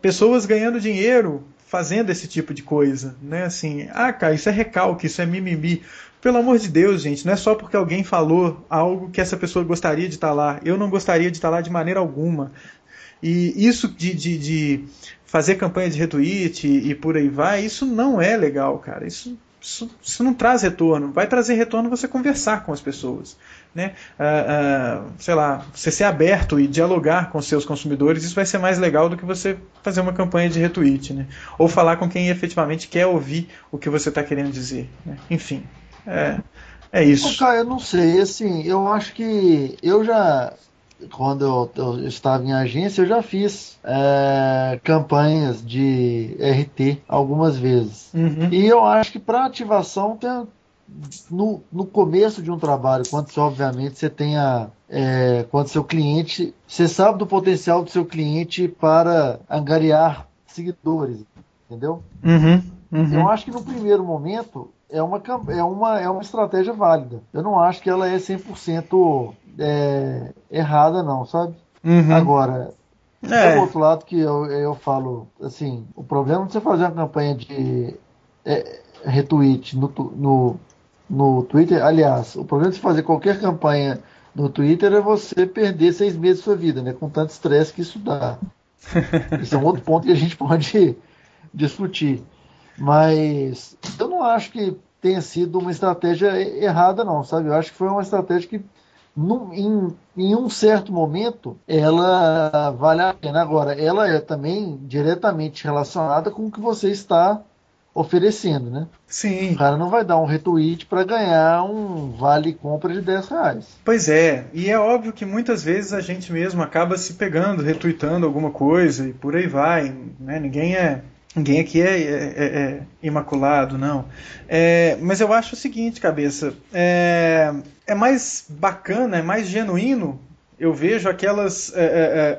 pessoas ganhando dinheiro fazendo esse tipo de coisa, né? Assim, cara, isso é recalque, isso é mimimi. Pelo amor de Deus, gente, não é só porque alguém falou algo que essa pessoa gostaria de estar lá. Eu não gostaria de estar lá de maneira alguma. E isso de fazer campanha de retweet e por aí vai, isso não é legal, cara. Isso isso não traz retorno. Vai trazer retorno você conversar com as pessoas, né? Sei lá, você ser aberto e dialogar com seus consumidores, isso vai ser mais legal do que você fazer uma campanha de retweet, né? Ou falar com quem efetivamente quer ouvir o que você está querendo dizer, né? Enfim, é isso. Cara, eu não sei, assim, eu acho que eu já, quando eu estava em agência, eu já fiz campanhas de RT algumas vezes. Uhum. E eu acho que para ativação, no começo de um trabalho, quando você, obviamente você tenha, quando seu cliente, você sabe do potencial do seu cliente para angariar seguidores, entendeu? Uhum. Eu Uhum. acho que no primeiro momento é uma estratégia válida. Eu não acho que ela é 100% errada, não, sabe? Uhum. Agora, tem um É. outro lado que eu falo, assim, o problema de você fazer uma campanha de retweet no Twitter, aliás, o problema de você fazer qualquer campanha no Twitter é você perder 6 meses da sua vida, né? Com tanto estresse que isso dá. Isso é um outro ponto que a gente pode discutir. Mas eu não acho que tenha sido uma estratégia errada, não, sabe? Eu acho que foi uma estratégia que, em um certo momento, ela vale a pena. Agora, ela é também diretamente relacionada com o que você está oferecendo, né? O Sim. cara não vai dar um retweet para ganhar um vale compra de R$ 10. Pois é, e é óbvio que muitas vezes a gente mesmo acaba se pegando, retweetando alguma coisa e por aí vai, né? Ninguém aqui é imaculado, não. Mas eu acho o seguinte, cabeça, é mais bacana, é mais genuíno, eu vejo aquelas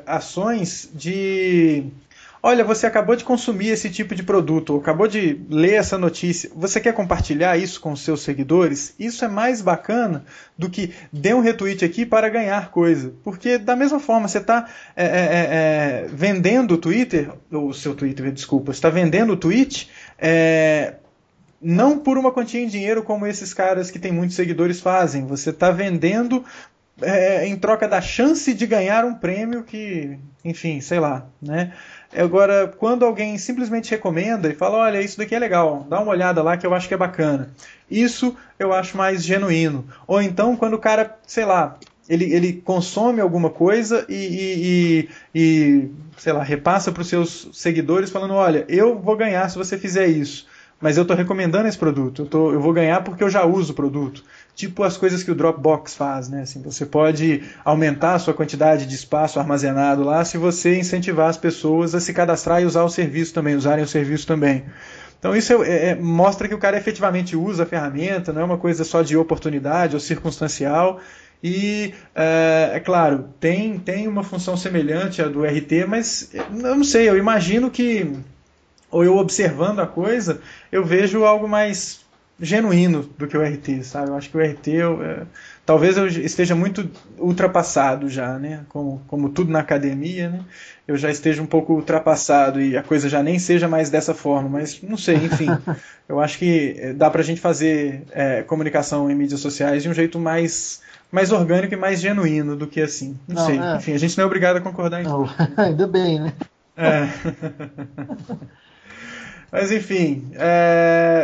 ações de olha, você acabou de consumir esse tipo de produto, ou acabou de ler essa notícia, você quer compartilhar isso com os seus seguidores? Isso é mais bacana do que dê um retweet aqui para ganhar coisa. Porque da mesma forma, você está vendendo o Twitter, ou o seu Twitter, desculpa, você está vendendo o tweet, não por uma quantia em dinheiro como esses caras que têm muitos seguidores fazem. Você está vendendo em troca da chance de ganhar um prêmio que, enfim, sei lá, né? Agora, quando alguém simplesmente recomenda e fala, olha, isso daqui é legal, dá uma olhada lá que eu acho que é bacana. Isso eu acho mais genuíno. Ou então, quando o cara, sei lá, ele consome alguma coisa sei lá, repassa para os seus seguidores falando, olha, eu vou ganhar se você fizer isso. Mas eu estou recomendando esse produto. Eu vou ganhar porque eu já uso o produto. Tipo as coisas que o Dropbox faz, né? Assim, você pode aumentar a sua quantidade de espaço armazenado lá se você incentivar as pessoas a se cadastrar e usar o serviço também, usarem o serviço também. Então isso mostra que o cara efetivamente usa a ferramenta, não é uma coisa só de oportunidade ou circunstancial. E, claro, tem uma função semelhante à do RT, mas eu não sei, eu imagino que ou eu observando a coisa, eu vejo algo mais genuíno do que o RT, sabe? Eu acho que o RT, talvez eu esteja muito ultrapassado já, né? Como tudo na academia, né? Eu já esteja um pouco ultrapassado e a coisa já nem seja mais dessa forma, mas não sei, enfim. Eu acho que dá pra gente fazer comunicação em mídias sociais de um jeito mais orgânico e mais genuíno do que assim. Não Não, sei. Enfim, a gente não é obrigado a concordar em não, tudo. ainda bem, né? É. Mas enfim,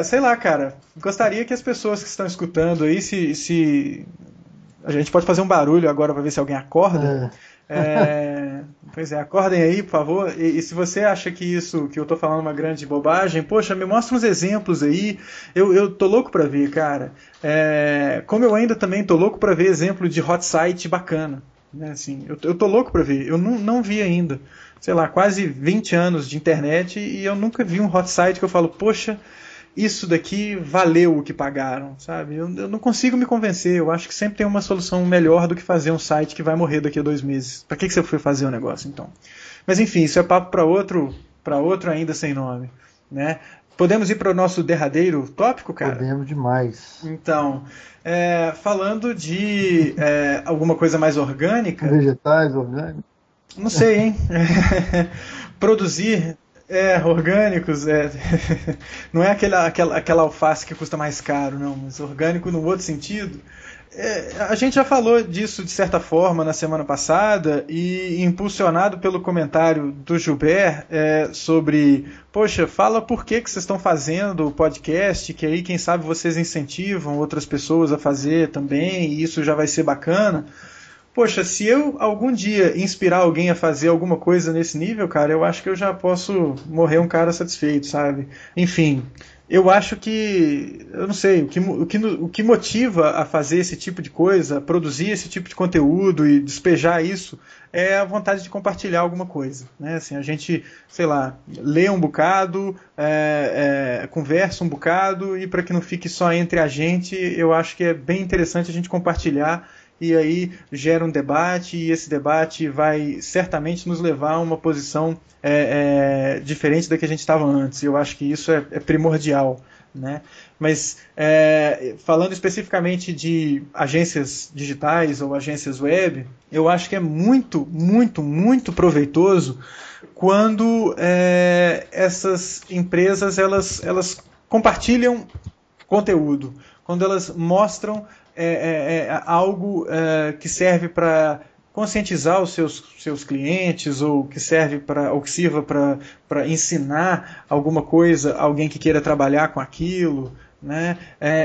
sei lá, cara. Gostaria que as pessoas que estão escutando aí, se a gente pode fazer um barulho agora para ver se alguém acorda. É, Pois é, acordem aí, por favor. E se você acha que isso que eu tô falando é uma grande bobagem, poxa, me mostra uns exemplos aí. Eu tô louco para ver, cara. Como eu ainda também tô louco para ver exemplo de hot site bacana. Né? Assim, eu tô louco para ver. Eu não vi ainda. Sei lá, quase 20 anos de internet e eu nunca vi um hot site que eu falo, poxa, isso daqui valeu o que pagaram, sabe? Eu não consigo me convencer. Eu acho que sempre tem uma solução melhor do que fazer um site que vai morrer daqui a 2 meses. Para que você foi fazer o negócio, então? Mas enfim, isso é papo para outro ainda sem nome, né? Podemos ir para o nosso derradeiro tópico, cara? podemos demais. Então, falando de alguma coisa mais orgânica, Vegetais, orgânicos. não sei, hein? Produzir. Orgânicos, não é aquela alface que custa mais caro, não, mas orgânico no outro sentido. A gente já falou disso de certa forma na semana passada e impulsionado pelo comentário do Gilbert sobre, poxa, fala por que vocês estão fazendo o podcast, que aí quem sabe vocês incentivam outras pessoas a fazer também e isso já vai ser bacana. Poxa, se eu algum dia inspirar alguém a fazer alguma coisa nesse nível, cara, eu acho que eu já posso morrer um cara satisfeito, sabe? Enfim, eu acho que, eu não sei, o que motiva a fazer esse tipo de coisa, a produzir esse tipo de conteúdo e despejar isso, é a vontade de compartilhar alguma coisa, né? Assim, a gente, sei lá, lê um bocado, conversa um bocado e para que não fique só entre a gente, eu acho que é bem interessante a gente compartilhar e aí gera um debate e esse debate vai certamente nos levar a uma posição diferente da que a gente estava antes. Eu acho que isso é primordial, né? Mas falando especificamente de agências digitais ou agências web, eu acho que é muito, muito, muito proveitoso quando essas empresas elas compartilham conteúdo, quando elas mostram algo que serve para conscientizar os seus clientes ou que sirva para ensinar alguma coisa a alguém que queira trabalhar com aquilo, né?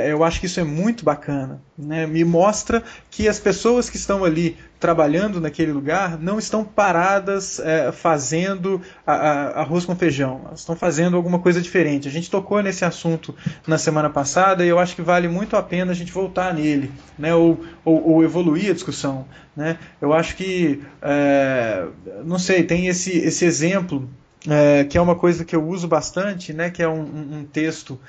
Eu acho que isso é muito bacana, né? Me mostra que as pessoas que estão ali trabalhando naquele lugar não estão paradas fazendo arroz com feijão, elas estão fazendo alguma coisa diferente. A gente tocou nesse assunto na semana passada e eu acho que vale muito a pena a gente voltar nele, né? ou evoluir a discussão, né? Eu acho que, não sei, tem esse exemplo que é uma coisa que eu uso bastante, né, que é um texto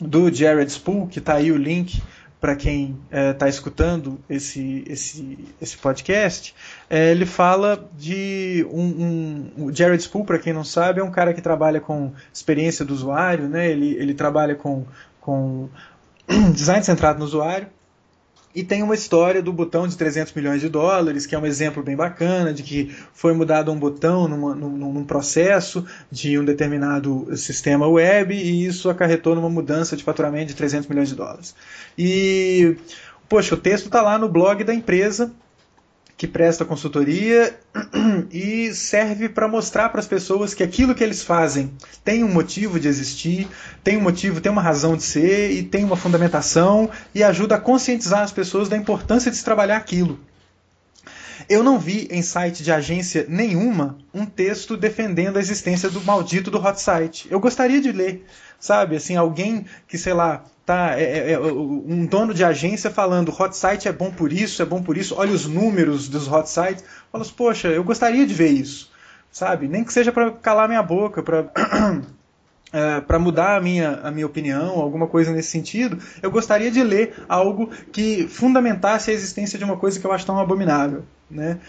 do Jared Spool, que está aí o link para quem está escutando esse podcast. Ele fala de o Jared Spool, para quem não sabe, é um cara que trabalha com experiência do usuário, né? Ele trabalha com design centrado no usuário. E tem uma história do botão de 300 milhões de dólares, que é um exemplo bem bacana de que foi mudado um botão num processo de um determinado sistema web e isso acarretou numa mudança de faturamento de 300 milhões de dólares. E, poxa, o texto está lá no blog da empresa que presta consultoria e serve para mostrar para as pessoas que aquilo que eles fazem tem um motivo de existir, tem um motivo, tem uma razão de ser e tem uma fundamentação e ajuda a conscientizar as pessoas da importância de se trabalhar aquilo. Eu não vi em site de agência nenhuma um texto defendendo a existência do maldito do hot site. Eu gostaria de ler, sabe, assim, alguém que, sei lá, um dono de agência falando hot site é bom por isso, olha os números dos hot sites. Fala, poxa, eu gostaria de ver isso, sabe? Nem que seja para calar minha boca, para mudar a minha opinião, alguma coisa nesse sentido. Eu gostaria de ler algo que fundamentasse a existência de uma coisa que eu acho tão abominável, né?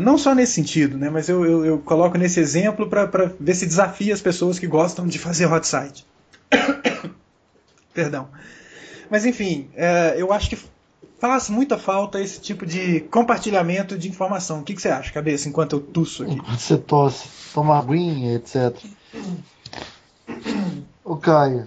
Não só nesse sentido, né? Mas eu coloco nesse exemplo para ver se desafia as pessoas que gostam de fazer hot site. Perdão. Mas enfim, eu acho que faz muita falta esse tipo de compartilhamento de informação. O que você acha, Cabeça, enquanto eu tuço aqui? Enquanto você tosse, toma aguinha, etc. Ô Caio,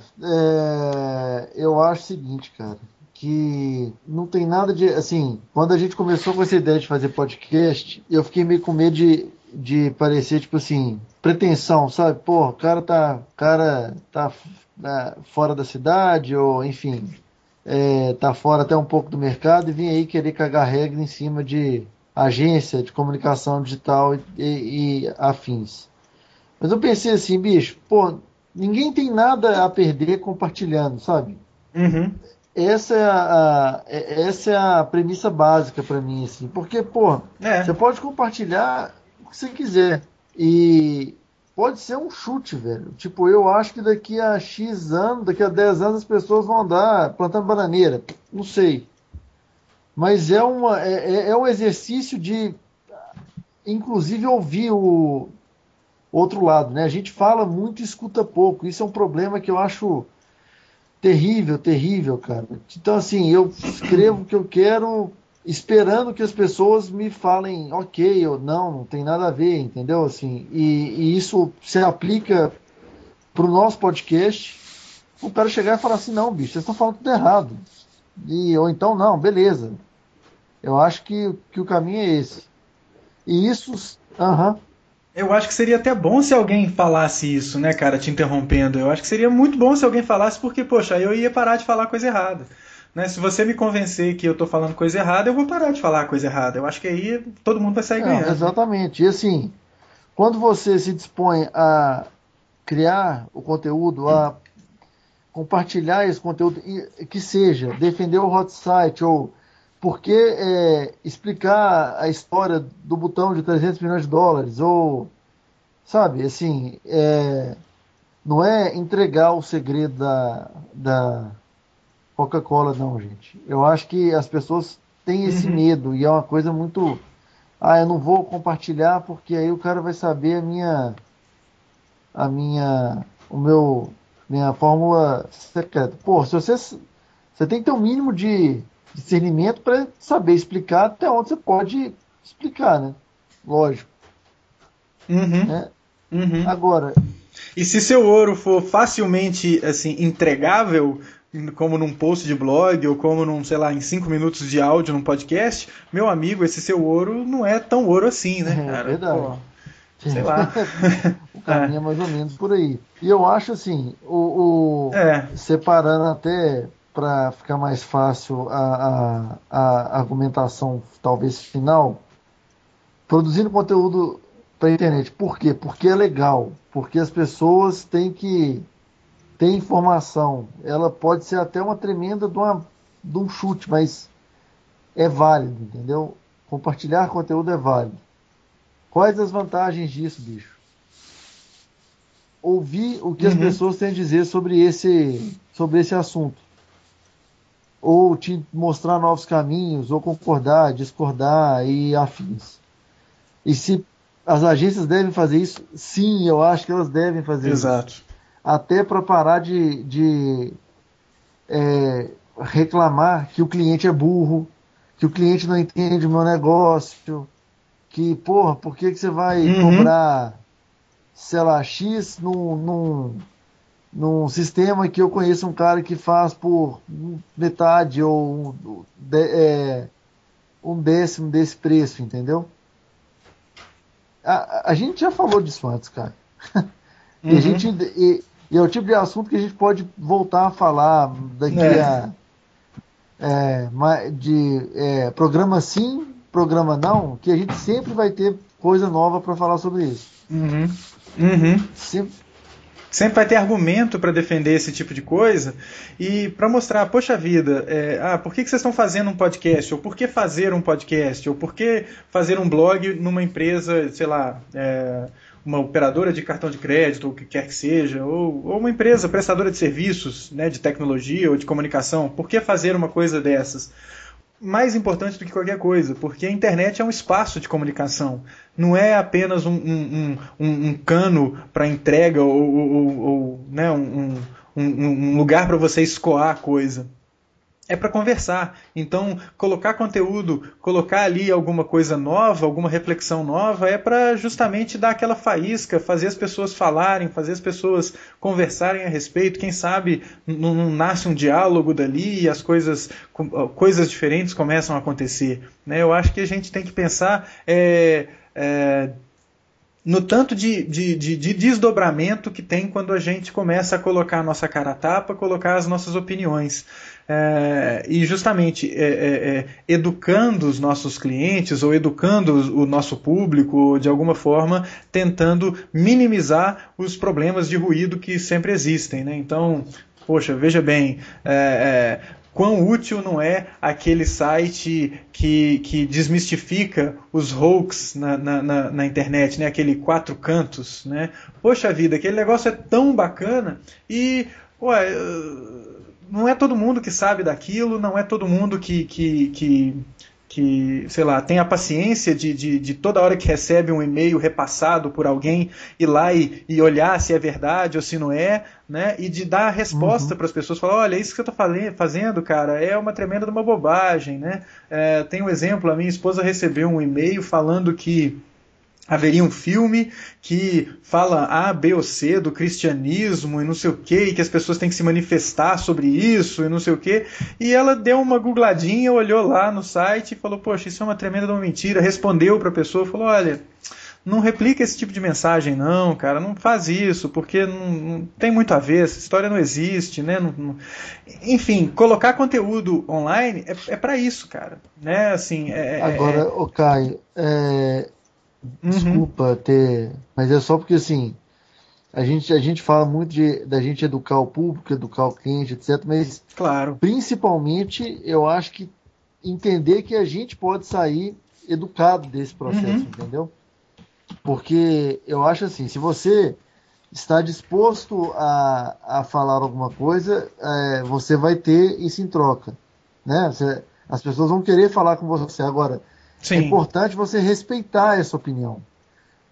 eu acho o seguinte, cara, que não tem nada de... Assim, quando a gente começou com essa ideia de fazer podcast, eu fiquei meio com medo de parecer, tipo assim, pretensão, sabe? Pô, o cara tá fora da cidade, ou enfim, tá fora até um pouco do mercado e vem aí querer cagar regra em cima de agência de comunicação digital e afins. Mas eu pensei assim, bicho, pô, ninguém tem nada a perder compartilhando, sabe? Uhum. Essa é a premissa básica pra mim, assim, porque, pô, você pode compartilhar o que você quiser e pode ser um chute, velho. Tipo, eu acho que daqui a X anos, daqui a 10 anos as pessoas vão andar plantando bananeira, não sei. Mas é um exercício de, inclusive, ouvir o outro lado, né? A gente fala muito e escuta pouco. Isso é um problema que eu acho terrível, terrível, cara. Então, assim, eu escrevo o que eu quero, esperando que as pessoas me falem ok ou não, não tem nada a ver, entendeu? Assim, e isso se aplica para o nosso podcast, o cara chegar e falar assim, não, bicho, vocês estão falando tudo errado. Ou então, não, beleza. Eu acho que o caminho é esse. E isso, aham. Eu acho que seria até bom se alguém falasse isso, né, cara, te interrompendo. Eu acho que seria muito bom se alguém falasse, porque, poxa, aí eu ia parar de falar coisa errada. Né? Se você me convencer que eu tô falando coisa errada, eu vou parar de falar coisa errada. Eu acho que aí todo mundo vai sair Não, ganhando, né? exatamente. E assim, quando você se dispõe a criar o conteúdo, a compartilhar esse conteúdo, que seja defender o hot site ou porque explicar a história do botão de 300 milhões de dólares ou, sabe, assim, não é entregar o segredo da Coca-Cola, não, gente. Eu acho que as pessoas têm esse Uhum. medo e é uma coisa muito. Ah, eu não vou compartilhar porque aí o cara vai saber o meu, minha fórmula secreta. Pô, se você tem que ter um mínimo de discernimento para saber explicar até onde você pode explicar, né? Lógico, Uhum. né? Uhum. Agora, E se seu ouro for facilmente assim entregável, como num post de blog ou como num, sei lá, em 5 minutos de áudio num podcast, meu amigo, esse seu ouro não é tão ouro assim, né, é cara? Pô, verdade. sei lá. O É. caminho é mais ou menos por aí. E eu acho assim, É. separando até para ficar mais fácil a argumentação, talvez final, produzindo conteúdo para a internet. Por quê? Porque é legal. Porque as pessoas têm que ter informação. Ela pode ser até uma tremenda de um chute, mas é válido, entendeu? Compartilhar conteúdo é válido. Quais as vantagens disso, bicho? Ouvir o que as Uhum. pessoas têm a dizer sobre esse assunto. Ou te mostrar novos caminhos, ou concordar, discordar e afins. E se as agências devem fazer isso, sim, eu acho que elas devem fazer isso. Exato. Até para parar de reclamar que o cliente é burro, que o cliente não entende o meu negócio, que, porra, por que você vai Uhum. cobrar, sei lá, X num sistema que eu conheço um cara que faz por metade ou um décimo desse preço, entendeu? A gente já falou disso antes, cara. E a gente Uhum. e é o tipo de assunto que a gente pode voltar a falar daqui É. de programa sim, programa não, que a gente sempre vai ter coisa nova para falar sobre isso. Uhum. Uhum. Sempre, Sempre vai ter argumento para defender esse tipo de coisa e para mostrar, poxa vida, por que vocês estão fazendo um podcast? Ou por que fazer um podcast? Ou por que fazer um blog numa empresa, sei lá, uma operadora de cartão de crédito, ou o que quer que seja, ou uma empresa prestadora de serviços, né, de tecnologia ou de comunicação? Por que fazer uma coisa dessas? Mais importante do que qualquer coisa, porque a internet é um espaço de comunicação, não é apenas um cano para entrega ou né, um lugar para você escoar a coisa. É para conversar. Então, colocar conteúdo, colocar ali alguma coisa nova, alguma reflexão nova, é para justamente dar aquela faísca, fazer as pessoas falarem, fazer as pessoas conversarem a respeito. Quem sabe não nasce um diálogo dali e as coisas diferentes começam a acontecer. Né? Eu acho que a gente tem que pensar no tanto de desdobramento que tem quando a gente começa a colocar a nossa cara a tapa, colocar as nossas opiniões. E justamente educando os nossos clientes ou educando o nosso público de alguma forma, tentando minimizar os problemas de ruído que sempre existem. Né? Então, poxa, veja bem, quão útil não é aquele site que desmistifica os hoax na internet, né? Aquele quatro cantos. Né? Poxa vida, aquele negócio é tão bacana e ué, não é todo mundo que sabe daquilo, não é todo mundo que sei lá, tem a paciência de toda hora que recebe um e-mail repassado por alguém ir lá e olhar se é verdade ou se não é, né? E de dar a resposta para as pessoas, falar, olha, isso que você está fazendo, cara, é uma tremenda de uma bobagem, né? Tem um exemplo, a minha esposa recebeu um e-mail falando que haveria um filme que fala A, B ou C do cristianismo e não sei o que, e que as pessoas têm que se manifestar sobre isso e não sei o que, e ela deu uma googladinha, olhou lá no site e falou, poxa, isso é uma tremenda de uma mentira, respondeu para a pessoa, falou, olha, não replica esse tipo de mensagem não, cara, não faz isso, porque não tem muito a ver, essa história não existe, né? Enfim, colocar conteúdo online é para isso, cara, né? Assim, Agora, ô Caio, Uhum. desculpa ter, mas é só porque assim, a gente fala muito da gente educar o público, educar o cliente, etc. Mas Claro. principalmente eu acho que entender que a gente pode sair educado desse processo, Uhum. entendeu? Porque eu acho assim, se você está disposto a falar alguma coisa, você vai ter isso em troca, né? As pessoas vão querer falar com você. Agora, é Sim. importante você respeitar essa opinião,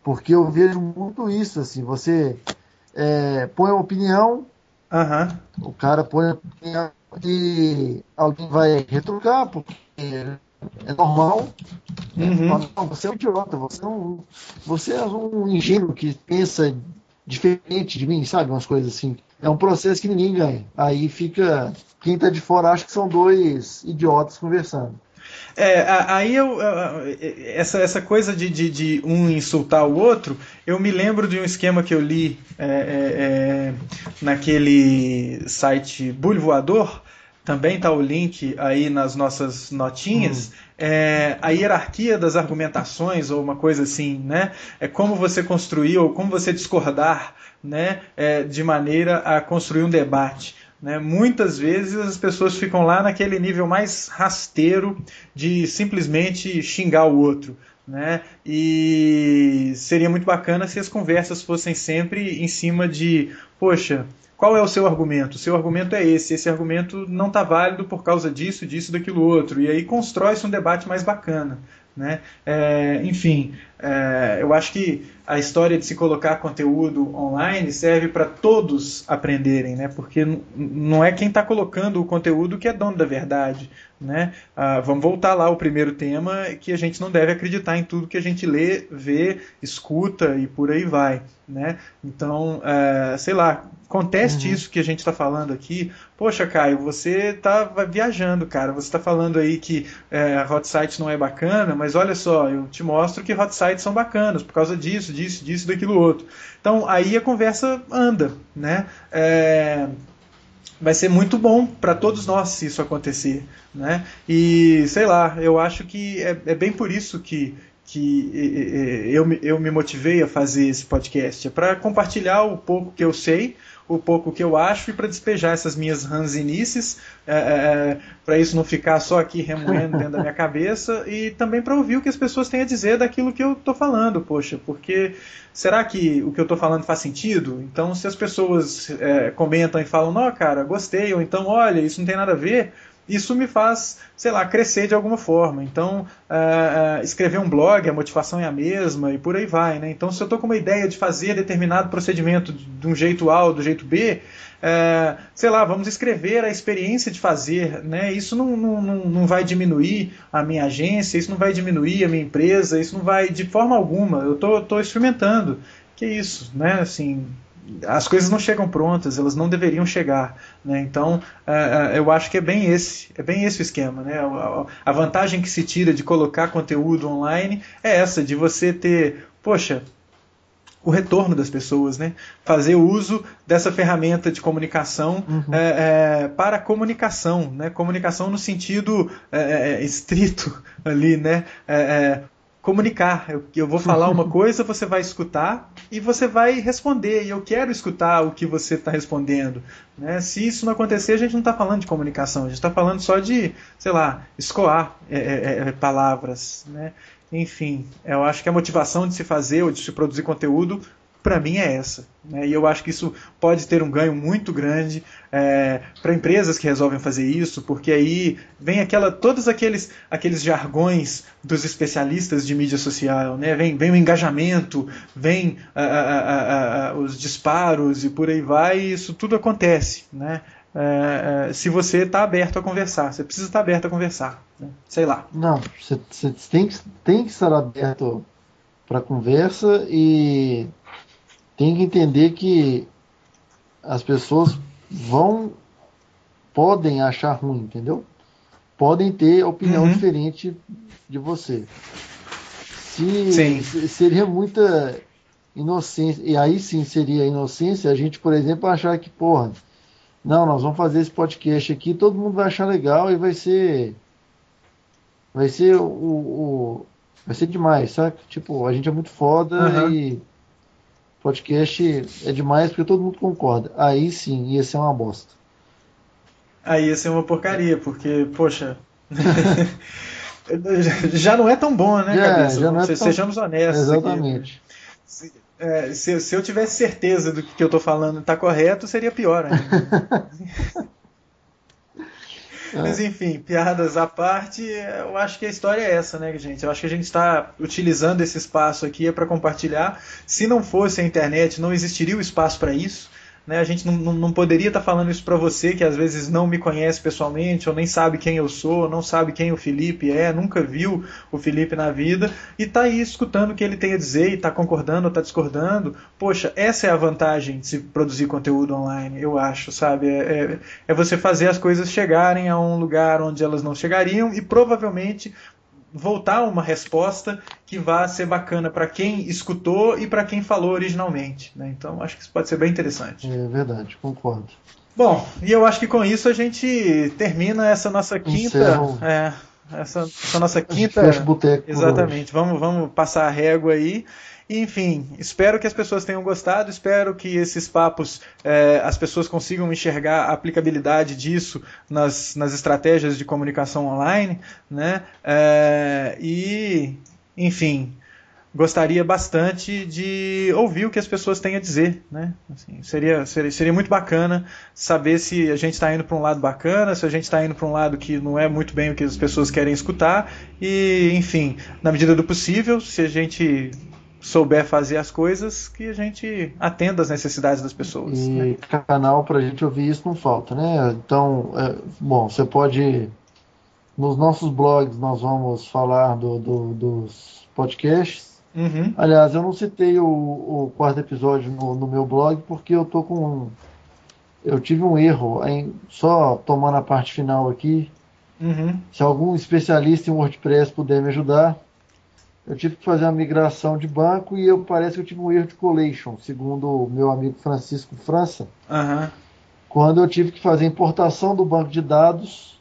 porque eu vejo muito isso, assim, você põe uma opinião, Aham. o cara põe a opinião e alguém vai retrucar, porque é normal, né? Uhum. Fala, não, você é um idiota, você é um ingênuo que pensa diferente de mim, sabe? Umas coisas assim. É um processo que ninguém ganha. Aí fica. Quem tá de fora acha que são dois idiotas conversando. Aí essa coisa de um insultar o outro, eu me lembro de um esquema que eu li naquele site Bulho Voador, também está o link aí nas nossas notinhas, Hum, a hierarquia das argumentações, ou uma coisa assim, né? É como você construir ou como você discordar, né? De maneira a construir um debate. Né? Muitas vezes as pessoas ficam lá naquele nível mais rasteiro de simplesmente xingar o outro. Né? E seria muito bacana se as conversas fossem sempre em cima de, poxa, qual é o seu argumento? O seu argumento é esse argumento não está válido por causa disso, disso, daquilo outro. E aí constrói-se um debate mais bacana. Né? Enfim, eu acho que a história de se colocar conteúdo online serve para todos aprenderem, né? Porque não é quem está colocando o conteúdo que é dono da verdade. Né? Vamos voltar lá ao primeiro tema, que a gente não deve acreditar em tudo que a gente lê, vê, escuta e por aí vai. Né? Então, sei lá, conteste uhum. isso que a gente está falando aqui. Poxa, Caio, você está viajando, cara. Você está falando aí que hot site não é bacana, mas olha só, eu te mostro que hot sites são bacanas por causa disso, disso, disso, daquilo outro. Então, aí a conversa anda, né? Vai ser muito bom para todos nós se isso acontecer, né? E sei lá, eu acho que é bem por isso que eu me motivei a fazer esse podcast, é para compartilhar o pouco que eu sei, o pouco que eu acho e para despejar essas minhas ranzinices, para isso não ficar só aqui remoendo dentro da minha cabeça e também para ouvir o que as pessoas têm a dizer daquilo que eu estou falando, poxa, porque será que o que eu estou falando faz sentido? Então, se as pessoas comentam e falam, não, cara, gostei, ou então, olha, isso não tem nada a ver, isso me faz, sei lá, crescer de alguma forma. Então, escrever um blog, a motivação é a mesma e por aí vai. Né? Então, se eu estou com uma ideia de fazer determinado procedimento de um jeito A ou do jeito B, sei lá, vamos escrever a experiência de fazer. Né? Isso não vai diminuir a minha agência, isso não vai diminuir a minha empresa, isso não vai de forma alguma. Eu estou experimentando. Que isso, né? Assim, as coisas não chegam prontas, elas não deveriam chegar. Né? Então, eu acho que é bem esse o esquema. Né? A vantagem que se tira de colocar conteúdo online é essa, de você ter, poxa, o retorno das pessoas, né? Fazer uso dessa ferramenta de comunicação Uhum. para comunicação, né? Comunicação no sentido estrito ali, né? Comunicar. Eu vou falar uma coisa, você vai escutar e você vai responder. E eu quero escutar o que você está respondendo. Né? Se isso não acontecer, a gente não está falando de comunicação, a gente está falando só de, sei lá, escoar palavras. Né? Enfim, eu acho que a motivação de se fazer ou de se produzir conteúdo para mim é essa, né? E eu acho que isso pode ter um ganho muito grande para empresas que resolvem fazer isso, porque aí vem todos aqueles jargões dos especialistas de mídia social, né? Vem o engajamento, vem os disparos e por aí vai, e isso tudo acontece, né? Se você está aberto a conversar, você precisa estar aberto a conversar, né? Sei lá. Não, você tem que estar aberto para conversa e tem que entender que as pessoas podem achar ruim, entendeu? Podem ter opinião Uhum. diferente de você. Sim. Seria muita inocência, e aí sim seria inocência a gente, por exemplo, achar que, porra, não, nós vamos fazer esse podcast aqui, todo mundo vai achar legal e vai ser demais, sabe? Tipo, a gente é muito foda Uhum. e podcast é demais porque todo mundo concorda. Aí sim, ia ser uma bosta. Aí ia ser uma porcaria, porque, poxa, já não é tão bom, né, cabeça? Já não é tão. Sejamos honestos aqui. Exatamente. Se eu tivesse certeza do que eu estou falando está correto, seria pior ainda, né? Mas É, enfim, piadas à parte, eu acho que a história é essa, né, gente? Eu acho que a gente está utilizando esse espaço aqui para compartilhar. Se não fosse a internet, não existiria o espaço para isso, né? A gente não poderia estar falando isso para você que às vezes não me conhece pessoalmente, ou nem sabe quem eu sou, não sabe quem o Felipe é, nunca viu o Felipe na vida, e tá aí escutando o que ele tem a dizer e tá concordando ou tá discordando. Poxa, essa é a vantagem de se produzir conteúdo online, eu acho, sabe? É você fazer as coisas chegarem a um lugar onde elas não chegariam e provavelmente voltar uma resposta que vá ser bacana para quem escutou e para quem falou originalmente, né? Então acho que isso pode ser bem interessante. é verdade, concordo. Bom, e eu acho que com isso a gente termina essa nossa quinta. Encerro. Essa nossa A gente fecha o quinta. boteco por hoje. Exatamente. Vamos passar a régua aí. E, enfim, espero que as pessoas tenham gostado, espero que esses papos as pessoas consigam enxergar a aplicabilidade disso nas estratégias de comunicação online, né? E, enfim, gostaria bastante de ouvir o que as pessoas têm a dizer, né? Assim, seria muito bacana saber se a gente está indo para um lado bacana, se a gente está indo para um lado que não é muito bem o que as pessoas querem escutar e, enfim, na medida do possível, se a gente souber fazer as coisas, que a gente atenda às necessidades das pessoas, né? E canal pra gente ouvir isso não falta, né? Então, bom, você pode. Nos nossos blogs nós vamos falar dos podcasts. Uhum, Aliás, eu não citei o quarto episódio no meu blog porque eu tô com. Eu tive um erro, só tomando a parte final aqui. uhum. Se algum especialista em WordPress puder me ajudar, eu tive que fazer uma migração de banco e parece que eu tive um erro de collation, segundo o meu amigo Francisco França, Aham. quando eu tive que fazer a importação do banco de dados,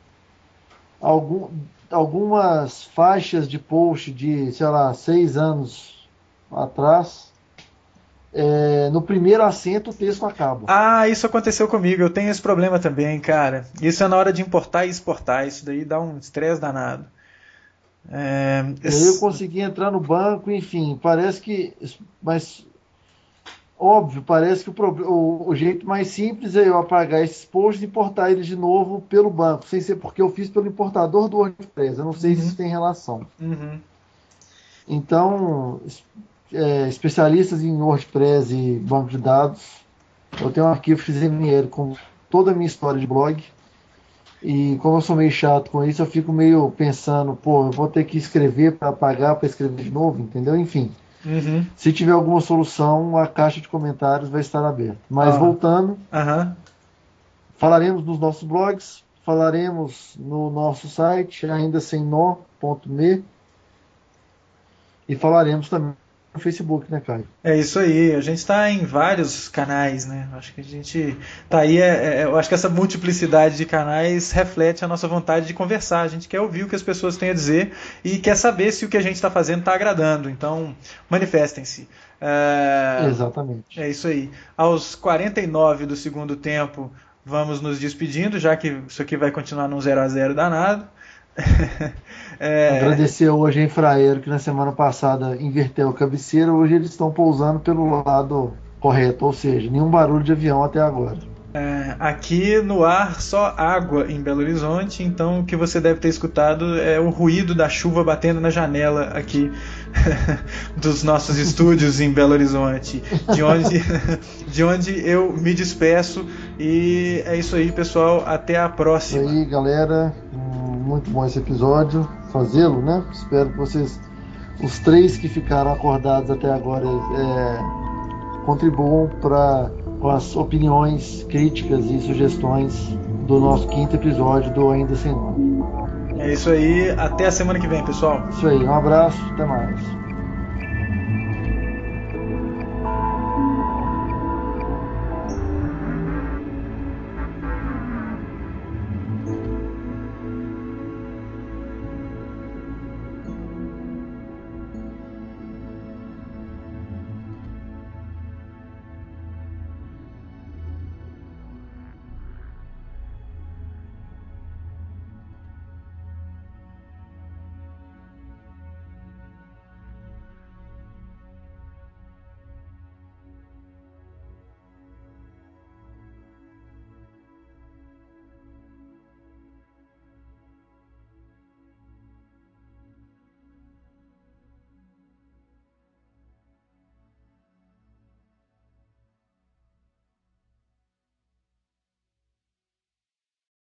algum, algumas faixas de post de, sei lá, 6 anos atrás, no primeiro acento o texto acaba. Ah, isso aconteceu comigo, eu tenho esse problema também, cara. Isso é na hora de importar e exportar, isso daí dá um estresse danado. É, E aí eu consegui entrar no banco, enfim, parece que. Mas, óbvio, parece que o jeito mais simples é eu apagar esses posts e importar eles de novo pelo banco, sem ser porque eu fiz pelo importador do WordPress. Eu não sei se isso Uhum, tem relação. uhum. Então, especialistas em WordPress e banco de dados, eu tenho um arquivo XML com toda a minha história de blog. E como eu sou meio chato com isso, eu fico meio pensando, pô, eu vou ter que escrever para apagar, para escrever de novo, entendeu? Enfim, Uhum. se tiver alguma solução, a caixa de comentários vai estar aberta. Mas Ó, voltando, aham. falaremos nos nossos blogs, falaremos no nosso site, ainda sem nó.me, e falaremos também no Facebook, né, Caio? É isso aí. A gente está em vários canais, né? Acho que a gente tá aí. Eu acho que essa multiplicidade de canais reflete a nossa vontade de conversar. A gente quer ouvir o que as pessoas têm a dizer e quer saber se o que a gente está fazendo está agradando. Então, manifestem-se. Exatamente. É isso aí. Aos 49 do segundo tempo, vamos nos despedindo, já que isso aqui vai continuar num 0 a 0 danado. Agradecer hoje a Infraero, que na semana passada inverteu a cabeceira, hoje eles estão pousando pelo lado correto, ou seja, nenhum barulho de avião até agora. Aqui no ar só água em Belo Horizonte, então o que você deve ter escutado é o ruído da chuva batendo na janela aqui dos nossos estúdios em Belo Horizonte, de onde eu me despeço. E é isso aí, pessoal, até a próxima. Isso aí, galera, muito bom esse episódio, fazê-lo, né? Espero que vocês, os 3 que ficaram acordados até agora, contribuam com as opiniões, críticas e sugestões do nosso 5º episódio do Ainda Sem Nome. É isso aí, até a semana que vem, pessoal. Isso aí, um abraço, até mais.